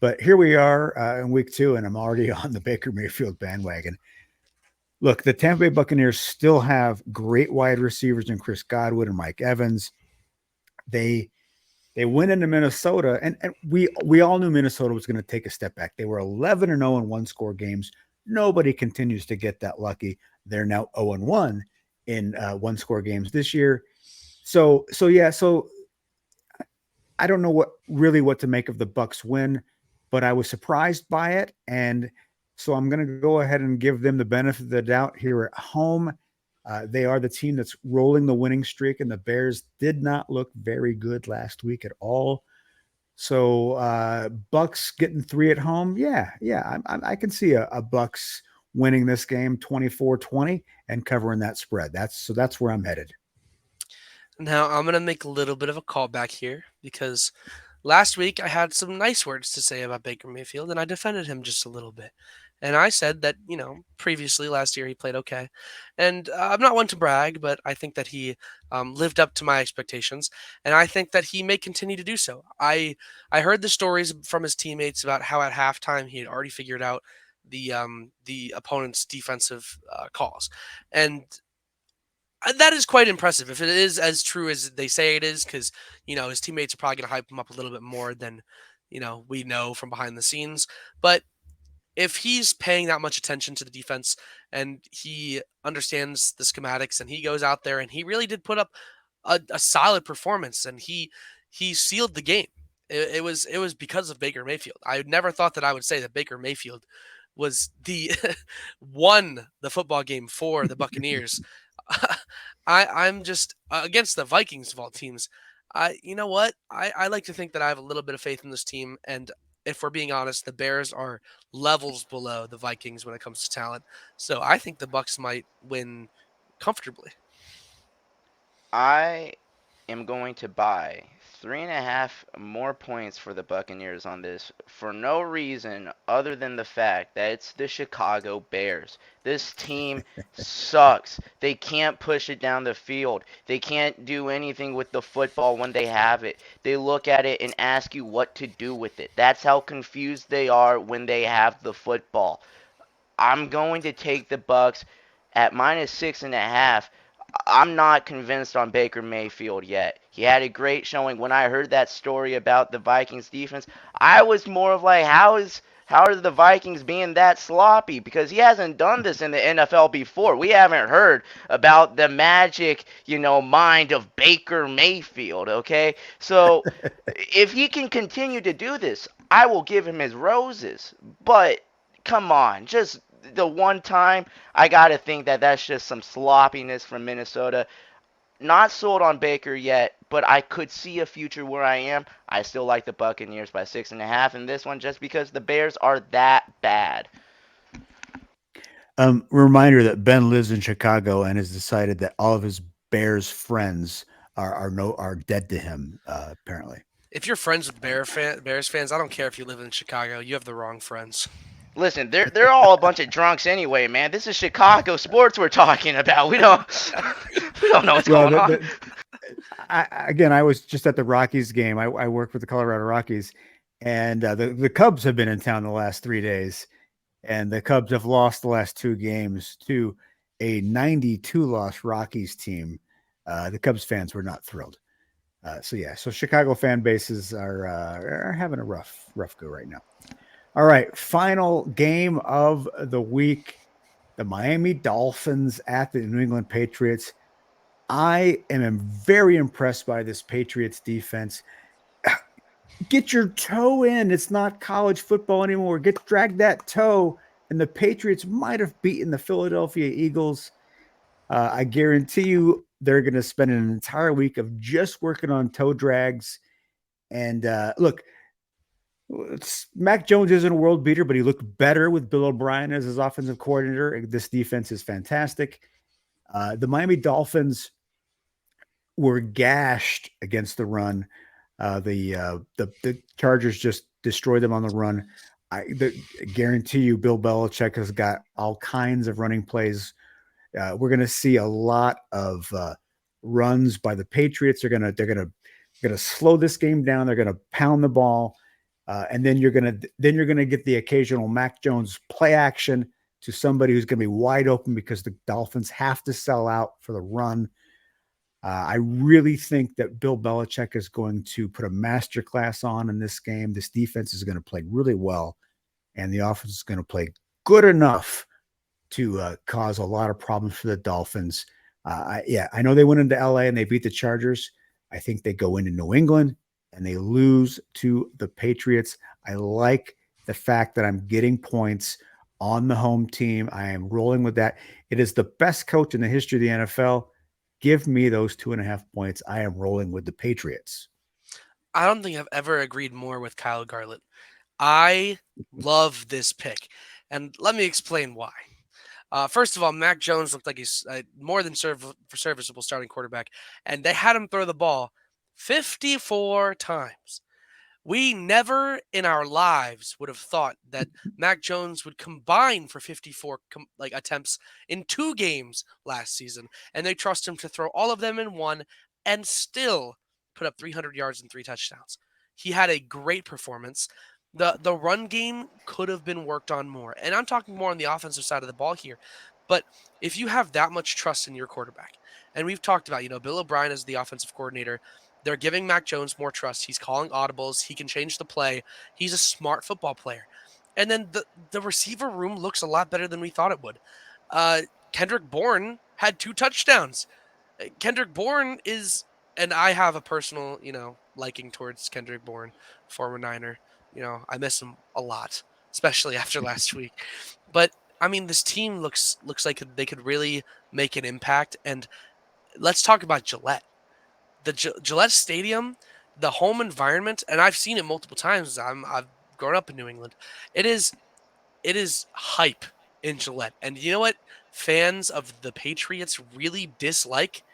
But here we are in week 2, and I'm already on the Baker Mayfield bandwagon. Look, the Tampa Bay Buccaneers still have great wide receivers in Chris Godwin and Mike Evans. They went into Minnesota, and we all knew Minnesota was going to take a step back. They were 11-0 in one-score games. Nobody continues to get that lucky. They're now 0-1 in one-score games this year. So yeah, so I don't know what to make of the Bucks win, but I was surprised by it, and so I'm going to go ahead and give them the benefit of the doubt here at home. They are the team that's rolling the winning streak, and the Bears did not look very good last week at all. So Bucks getting 3 at home, yeah, I can see a Bucks winning this game 24-20 and covering that spread. That's where I'm headed. Now, I'm going to make a little bit of a callback here because last week I had some nice words to say about Baker Mayfield and I defended him just a little bit. And I said that, previously last year he played okay. And I'm not one to brag, but I think that he lived up to my expectations. And I think that he may continue to do so. I heard the stories from his teammates about how at halftime he had already figured out the opponent's defensive calls. And that is quite impressive if it is as true as they say it is, because his teammates are probably going to hype him up a little bit more than we know from behind the scenes. But if he's paying that much attention to the defense and he understands the schematics and he goes out there and he really did put up a solid performance and he sealed the game. It was because of Baker Mayfield. I never thought that I would say that Baker Mayfield was the won the football game for the Buccaneers. I'm just against the Vikings of all teams. You know what? I like to think that I have a little bit of faith in this team, and if we're being honest, the Bears are levels below the Vikings when it comes to talent. So I think the Bucks might win comfortably. I am going to buy 3.5 more points for the Buccaneers on this for no reason other than the fact that it's the Chicago Bears. This team sucks. They can't push it down the field. They can't do anything with the football when they have it. They look at it and ask you what to do with it. That's how confused they are when they have the football. I'm going to take the Bucks at -6.5. I'm not convinced on Baker Mayfield yet. He had a great showing. When I heard that story about the Vikings defense, I was more of like, how are the Vikings being that sloppy? Because he hasn't done this in the NFL before. We haven't heard about the magic, mind of Baker Mayfield, okay? So if he can continue to do this, I will give him his roses. But come on, just the one time, I got to think that that's just some sloppiness from Minnesota. Not sold on Baker yet, but I could see a future where I am. I still like the Buccaneers by 6.5 in this one just because the Bears are that bad. Reminder that Ben lives in Chicago and has decided that all of his Bears friends are dead to him, apparently. If you're friends with Bears fans, I don't care if you live in Chicago. You have the wrong friends. Listen, they're all a bunch of drunks anyway, man. This is Chicago sports we're talking about. We don't know what's going on. I was just at the Rockies game. I work with the Colorado Rockies, and the Cubs have been in town the last 3 days, and the Cubs have lost the last 2 games to a 92-loss Rockies team. The Cubs fans were not thrilled. So Chicago fan bases are having a rough go right now. All right, final game of the week, the Miami Dolphins at the New England Patriots. I am very impressed by this Patriots defense. Get your toe in. It's not college football anymore. Drag that toe, and the Patriots might have beaten the Philadelphia Eagles. I guarantee you they're going to spend an entire week of just working on toe drags. And look, Mac Jones isn't a world beater, but he looked better with Bill O'Brien as his offensive coordinator. This defense is fantastic. The Miami Dolphins were gashed against the run. The Chargers just destroyed them on the run. I guarantee you Bill Belichick has got all kinds of running plays. We're going to see a lot of runs by the Patriots. They're going to slow this game down. They're going to pound the ball. And then you're gonna get the occasional Mac Jones play action to somebody who's gonna be wide open because the Dolphins have to sell out for the run. I really think that Bill Belichick is going to put a masterclass on in this game. This defense is going to play really well, and the offense is going to play good enough to cause a lot of problems for the Dolphins. I know they went into LA and they beat the Chargers. I think they go into New England and they lose to the Patriots. I like the fact that I'm getting points on the home team. I am rolling with that. It is the best coach in the history of the NFL. Give me those 2.5 points. I am rolling with the Patriots. I don't think I've ever agreed more with Kyle Garlett. I love this pick, and let me explain why. First of all, Mac Jones looked like he's more than serviceable starting quarterback, and they had him throw the ball 54 times. We never in our lives would have thought that Mac Jones would combine for 54 attempts in 2 games last season, and they trust him to throw all of them in one and still put up 300 yards and 3 touchdowns. He had a great performance. The run game could have been worked on more. And I'm talking more on the offensive side of the ball here. But if you have that much trust in your quarterback, and we've talked about, Bill O'Brien is the offensive coordinator, they're giving Mac Jones more trust. He's calling audibles. He can change the play. He's a smart football player. And then the receiver room looks a lot better than we thought it would. Kendrick Bourne had 2 touchdowns. Kendrick Bourne is, and I have a personal, liking towards Kendrick Bourne, former Niner. I miss him a lot, especially after last week. But I mean, this team looks like they could really make an impact. And let's talk about Gillette. The Gillette Stadium, the home environment, and I've seen it multiple times. I've grown up in New England. It is hype in Gillette. And you know what? Fans of the Patriots really dislike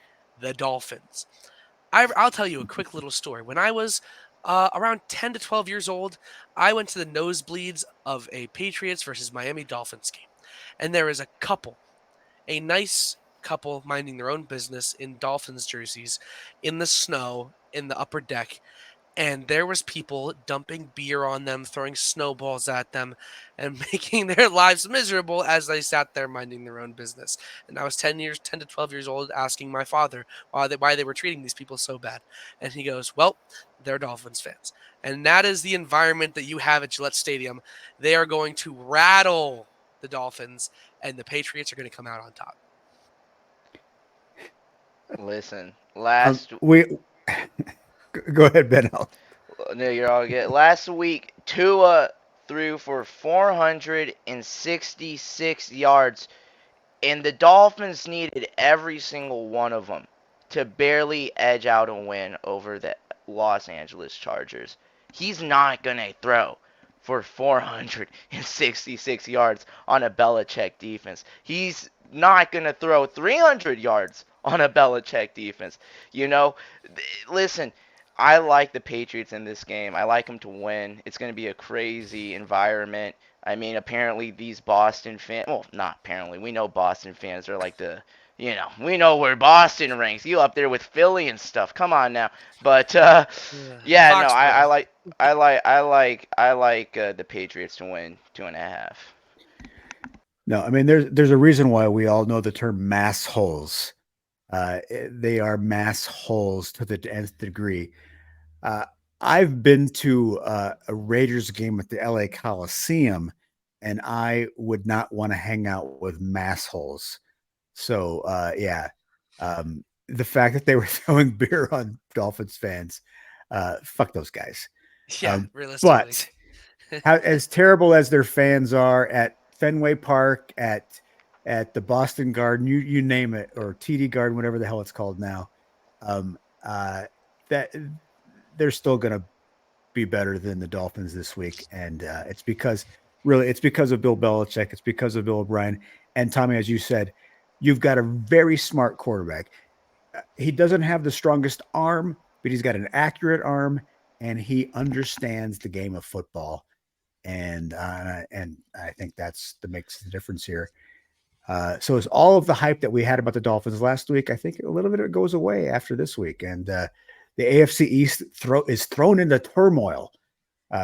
the Dolphins. I'll tell you a quick little story. When I was around 10 to 12 years old, I went to the nosebleeds of a Patriots versus Miami Dolphins game. And there was a nice couple minding their own business in Dolphins jerseys in the snow in the upper deck. And there was people dumping beer on them, throwing snowballs at them, and making their lives miserable as they sat there minding their own business. And I was 10 to 12 years old asking my father why they were treating these people so bad. And he goes, well, they're Dolphins fans. And that is the environment that you have at Gillette Stadium. They are going to rattle the Dolphins, and the Patriots are going to come out on top. Listen, Go ahead, Ben. No, you're all good. Last week, Tua threw for 466 yards, and the Dolphins needed every single one of them to barely edge out a win over the Los Angeles Chargers. He's not going to throw for 466 yards on a Belichick defense. He's not going to throw 300 yards on a Belichick defense. Listen, I like the Patriots in this game. I like them to win. It's going to be a crazy environment. I mean, apparently these Boston fans, well, not apparently, we know Boston fans are like we know where Boston ranks. You up there with Philly and stuff. Come on now. But I like the Patriots to win 2.5. No, I mean there's a reason why we all know the term mass holes. They are mass holes to the nth degree. I've been to a Raiders game at the LA Coliseum, and I would not want to hang out with mass holes. So, the fact that they were throwing beer on Dolphins fans, fuck those guys. Yeah, realistically. But as terrible as their fans are at Fenway Park, at the Boston Garden, you name it, or TD Garden, whatever the hell it's called now, that they're still going to be better than the Dolphins this week. And it's because of Bill Belichick. It's because of Bill O'Brien. And Tommy, as you said, you've got a very smart quarterback. He doesn't have the strongest arm, but he's got an accurate arm, and he understands the game of football. And I think that makes the difference here. So it's all of the hype that we had about the Dolphins last week. I think a little bit of it goes away after this week. And the AFC East is thrown into turmoil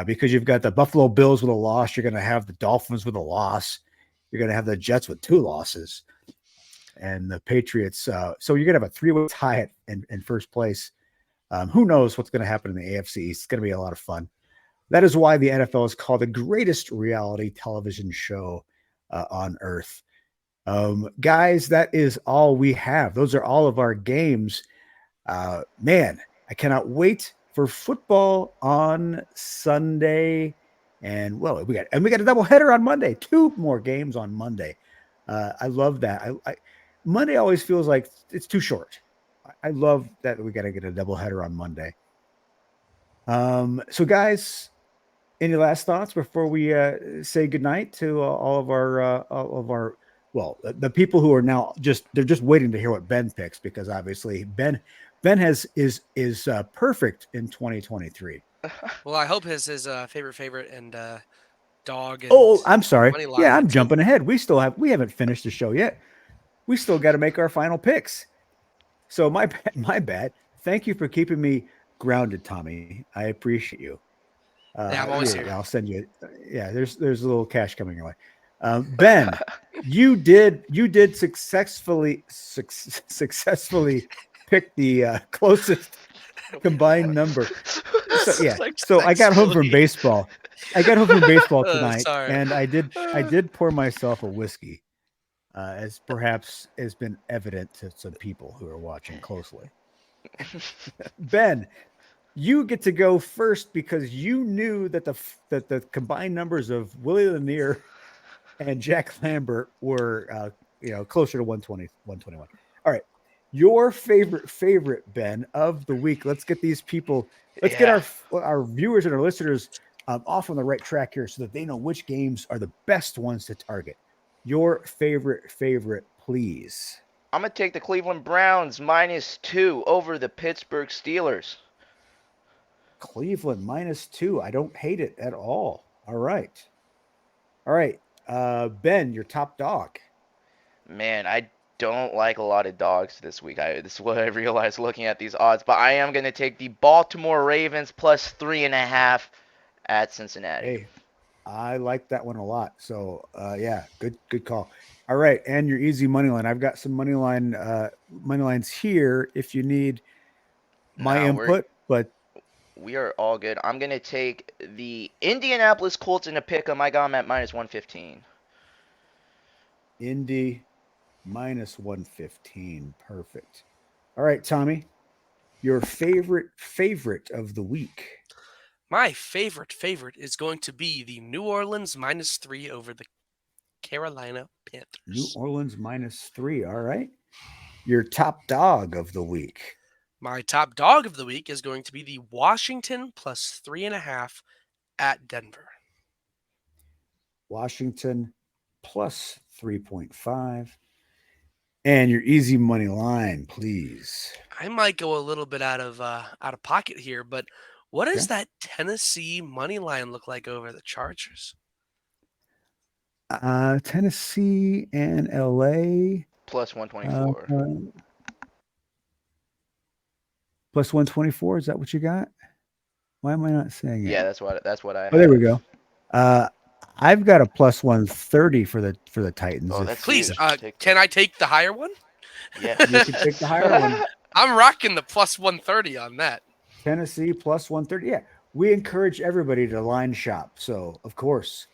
because you've got the Buffalo Bills with a loss. You're going to have the Dolphins with a loss. You're going to have the Jets with 2 losses. And the Patriots. So you're going to have a 3-way tie in first place. Who knows what's going to happen in the AFC East? It's going to be a lot of fun. That is why the NFL is called the greatest reality television show on earth. Guys, that is all we have. Those are all of our games. Man, I cannot wait for football on Sunday. And well, we got a double header on Monday. 2 more games on Monday. I love that. Monday always feels like it's too short. I love that we got to get a double header on Monday. So guys, any last thoughts before we say goodnight to all of our well, the people who are now they're just waiting to hear what Ben picks, because obviously Ben is perfect in 2023. Well, I hope his favorite and dog. And Oh, I'm sorry. money line Yeah, I'm hits it. jumping ahead. We haven't finished the show yet. We still got to make our final picks. So my bad. Thank you for keeping me grounded, Tommy. I appreciate you. Yeah, I'm always here. I'll send you. Yeah, there's a little cash coming your way. Ben, you did successfully pick the closest combined number. So, yeah. So I got home from baseball. Tonight, sorry. and I did pour myself a whiskey, as perhaps has been evident to some people who are watching closely. Ben, you get to go first because you knew that the combined numbers of Willie Lanier and Jack Lambert were closer to 120, 121. All right. Your favorite, Ben, of the week. Let's get these people, get our viewers and our listeners off on the right track here so that they know which games are the best ones to target. Your favorite, please. I'm going to take the Cleveland Browns -2 over the Pittsburgh Steelers. Cleveland -2. I don't hate it at all. All right. Ben, your top dog. Man, I don't like a lot of dogs this week. This is what I realized looking at these odds. But I am going to take the Baltimore Ravens +3.5 at Cincinnati. Hey, I like that one a lot. So, yeah, good call. All right, and your easy money line. I've got some money lines here if you need my input, but we are all good. I'm going to take the Indianapolis Colts in a pick'em. I got them at -115. Indy -115. Perfect. All right, Tommy, your favorite of the week. My favorite is going to be the New Orleans -3 over the Carolina Panthers. New Orleans -3. All right. Your top dog of the week. My top dog of the week is going to be the Washington +3.5 at Denver. Washington +3.5. And your easy money line, please. I might go a little bit out of pocket here, but what does that Tennessee money line look like over the Chargers? Tennessee and LA +124. +124. Is that what you got? Why am I not saying it? Yeah, that's what I. Oh, there we go. I've got a +130 for the Titans. Oh, that's Please, huge. can I take the higher one? Yeah, you can take the higher one. I'm rocking the +130 on that. Tennessee +130. Yeah, we encourage everybody to line shop. So, of course,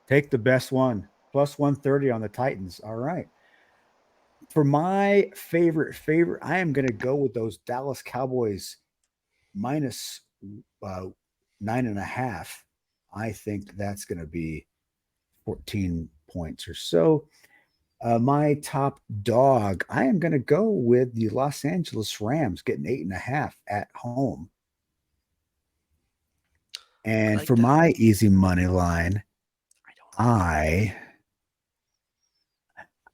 take the best one. +130 on the Titans. All right. For my favorite, I am going to go with those Dallas Cowboys -9.5. I think that's going to be 14 points or so. My top dog, I am going to go with the Los Angeles Rams getting 8.5 at home. And for my easy money line, I'm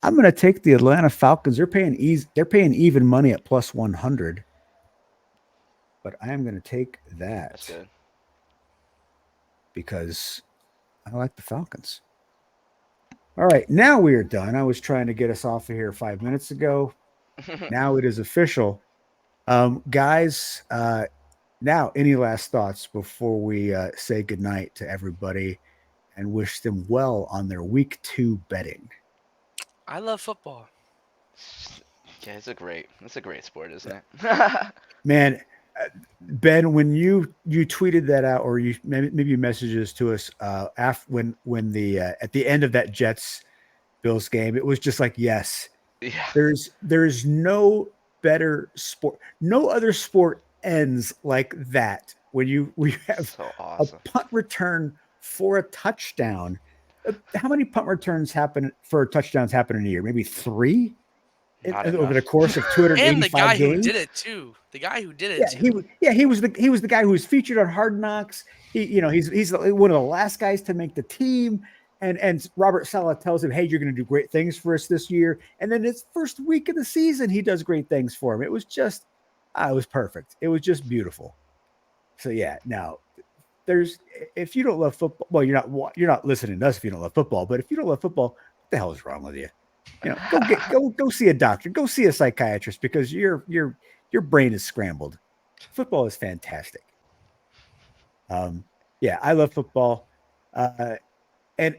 going to take the Atlanta Falcons. They're paying even money at +100. But I am going to take that. That's good. Because I like the Falcons. All right, now we are done. I was trying to get us off of here 5 minutes ago. Now it is official. Guys, now any last thoughts before we say goodnight to everybody and wish them well on their week 2 betting? I love football. Yeah, it's a great sport, isn't it? Man, Ben, when you tweeted that out, or you maybe you messaged us to us after when the at the end of that Jets Bills game. It was just like, yes, Yeah. there's no better sport. No other sport ends like that when you have So a awesome. punt return for a touchdown. How many punt returns happen for touchdowns happen in a year? Maybe 3 Not over the enough. course of And the 285 guy who games. did it too. The guy who did it Yeah, too. he was the guy who was featured on Hard Knocks. He's one of the last guys to make the team. And Robert Saleh tells him, "Hey, you're going to do great things for us this year." And then his first week of the season, he does great things for him. It was just, it was perfect. It was just beautiful. So yeah, now if you don't love football, well, you're not listening to us if you don't love football. But if you don't love football, what the hell is wrong with you? Go see a doctor, go see a psychiatrist because your brain is scrambled. Football is fantastic. Yeah, I love football, and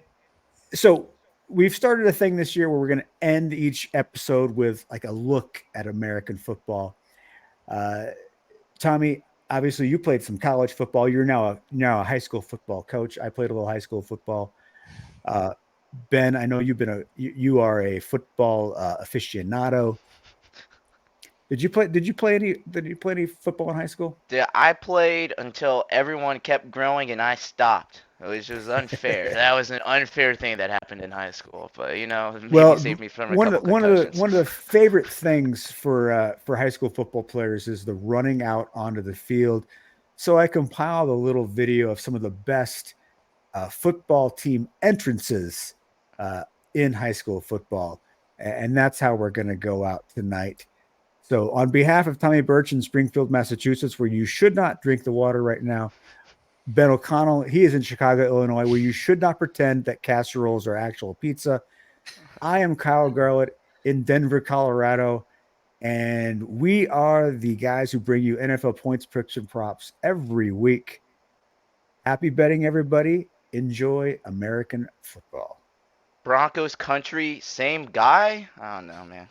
so we've started a thing this year where we're going to end each episode with like a look at American football. Tommy, obviously you played some college football. You're now a high school football coach. I played a little high school football. Ben, I know you are a football aficionado. Did you play any football in high school? I played until everyone kept growing and I stopped. It was unfair. That was an unfair thing that happened in high school. But maybe Well, saved me from a couple concussions. one of the favorite things for high school football players is the running out onto the field. So I compiled a little video of some of the best football team entrances in high school football, and that's how we're going to go out tonight. So, on behalf of Tommy Birch in Springfield, Massachusetts, where you should not drink the water right now, Ben O'Connell, he is in Chicago, Illinois, where you should not pretend that casseroles are actual pizza. I am Kyle Garlett in Denver, Colorado, and we are the guys who bring you NFL points, picks, and props every week. Happy betting, everybody. Enjoy American football. Broncos country, same guy? I don't know, man.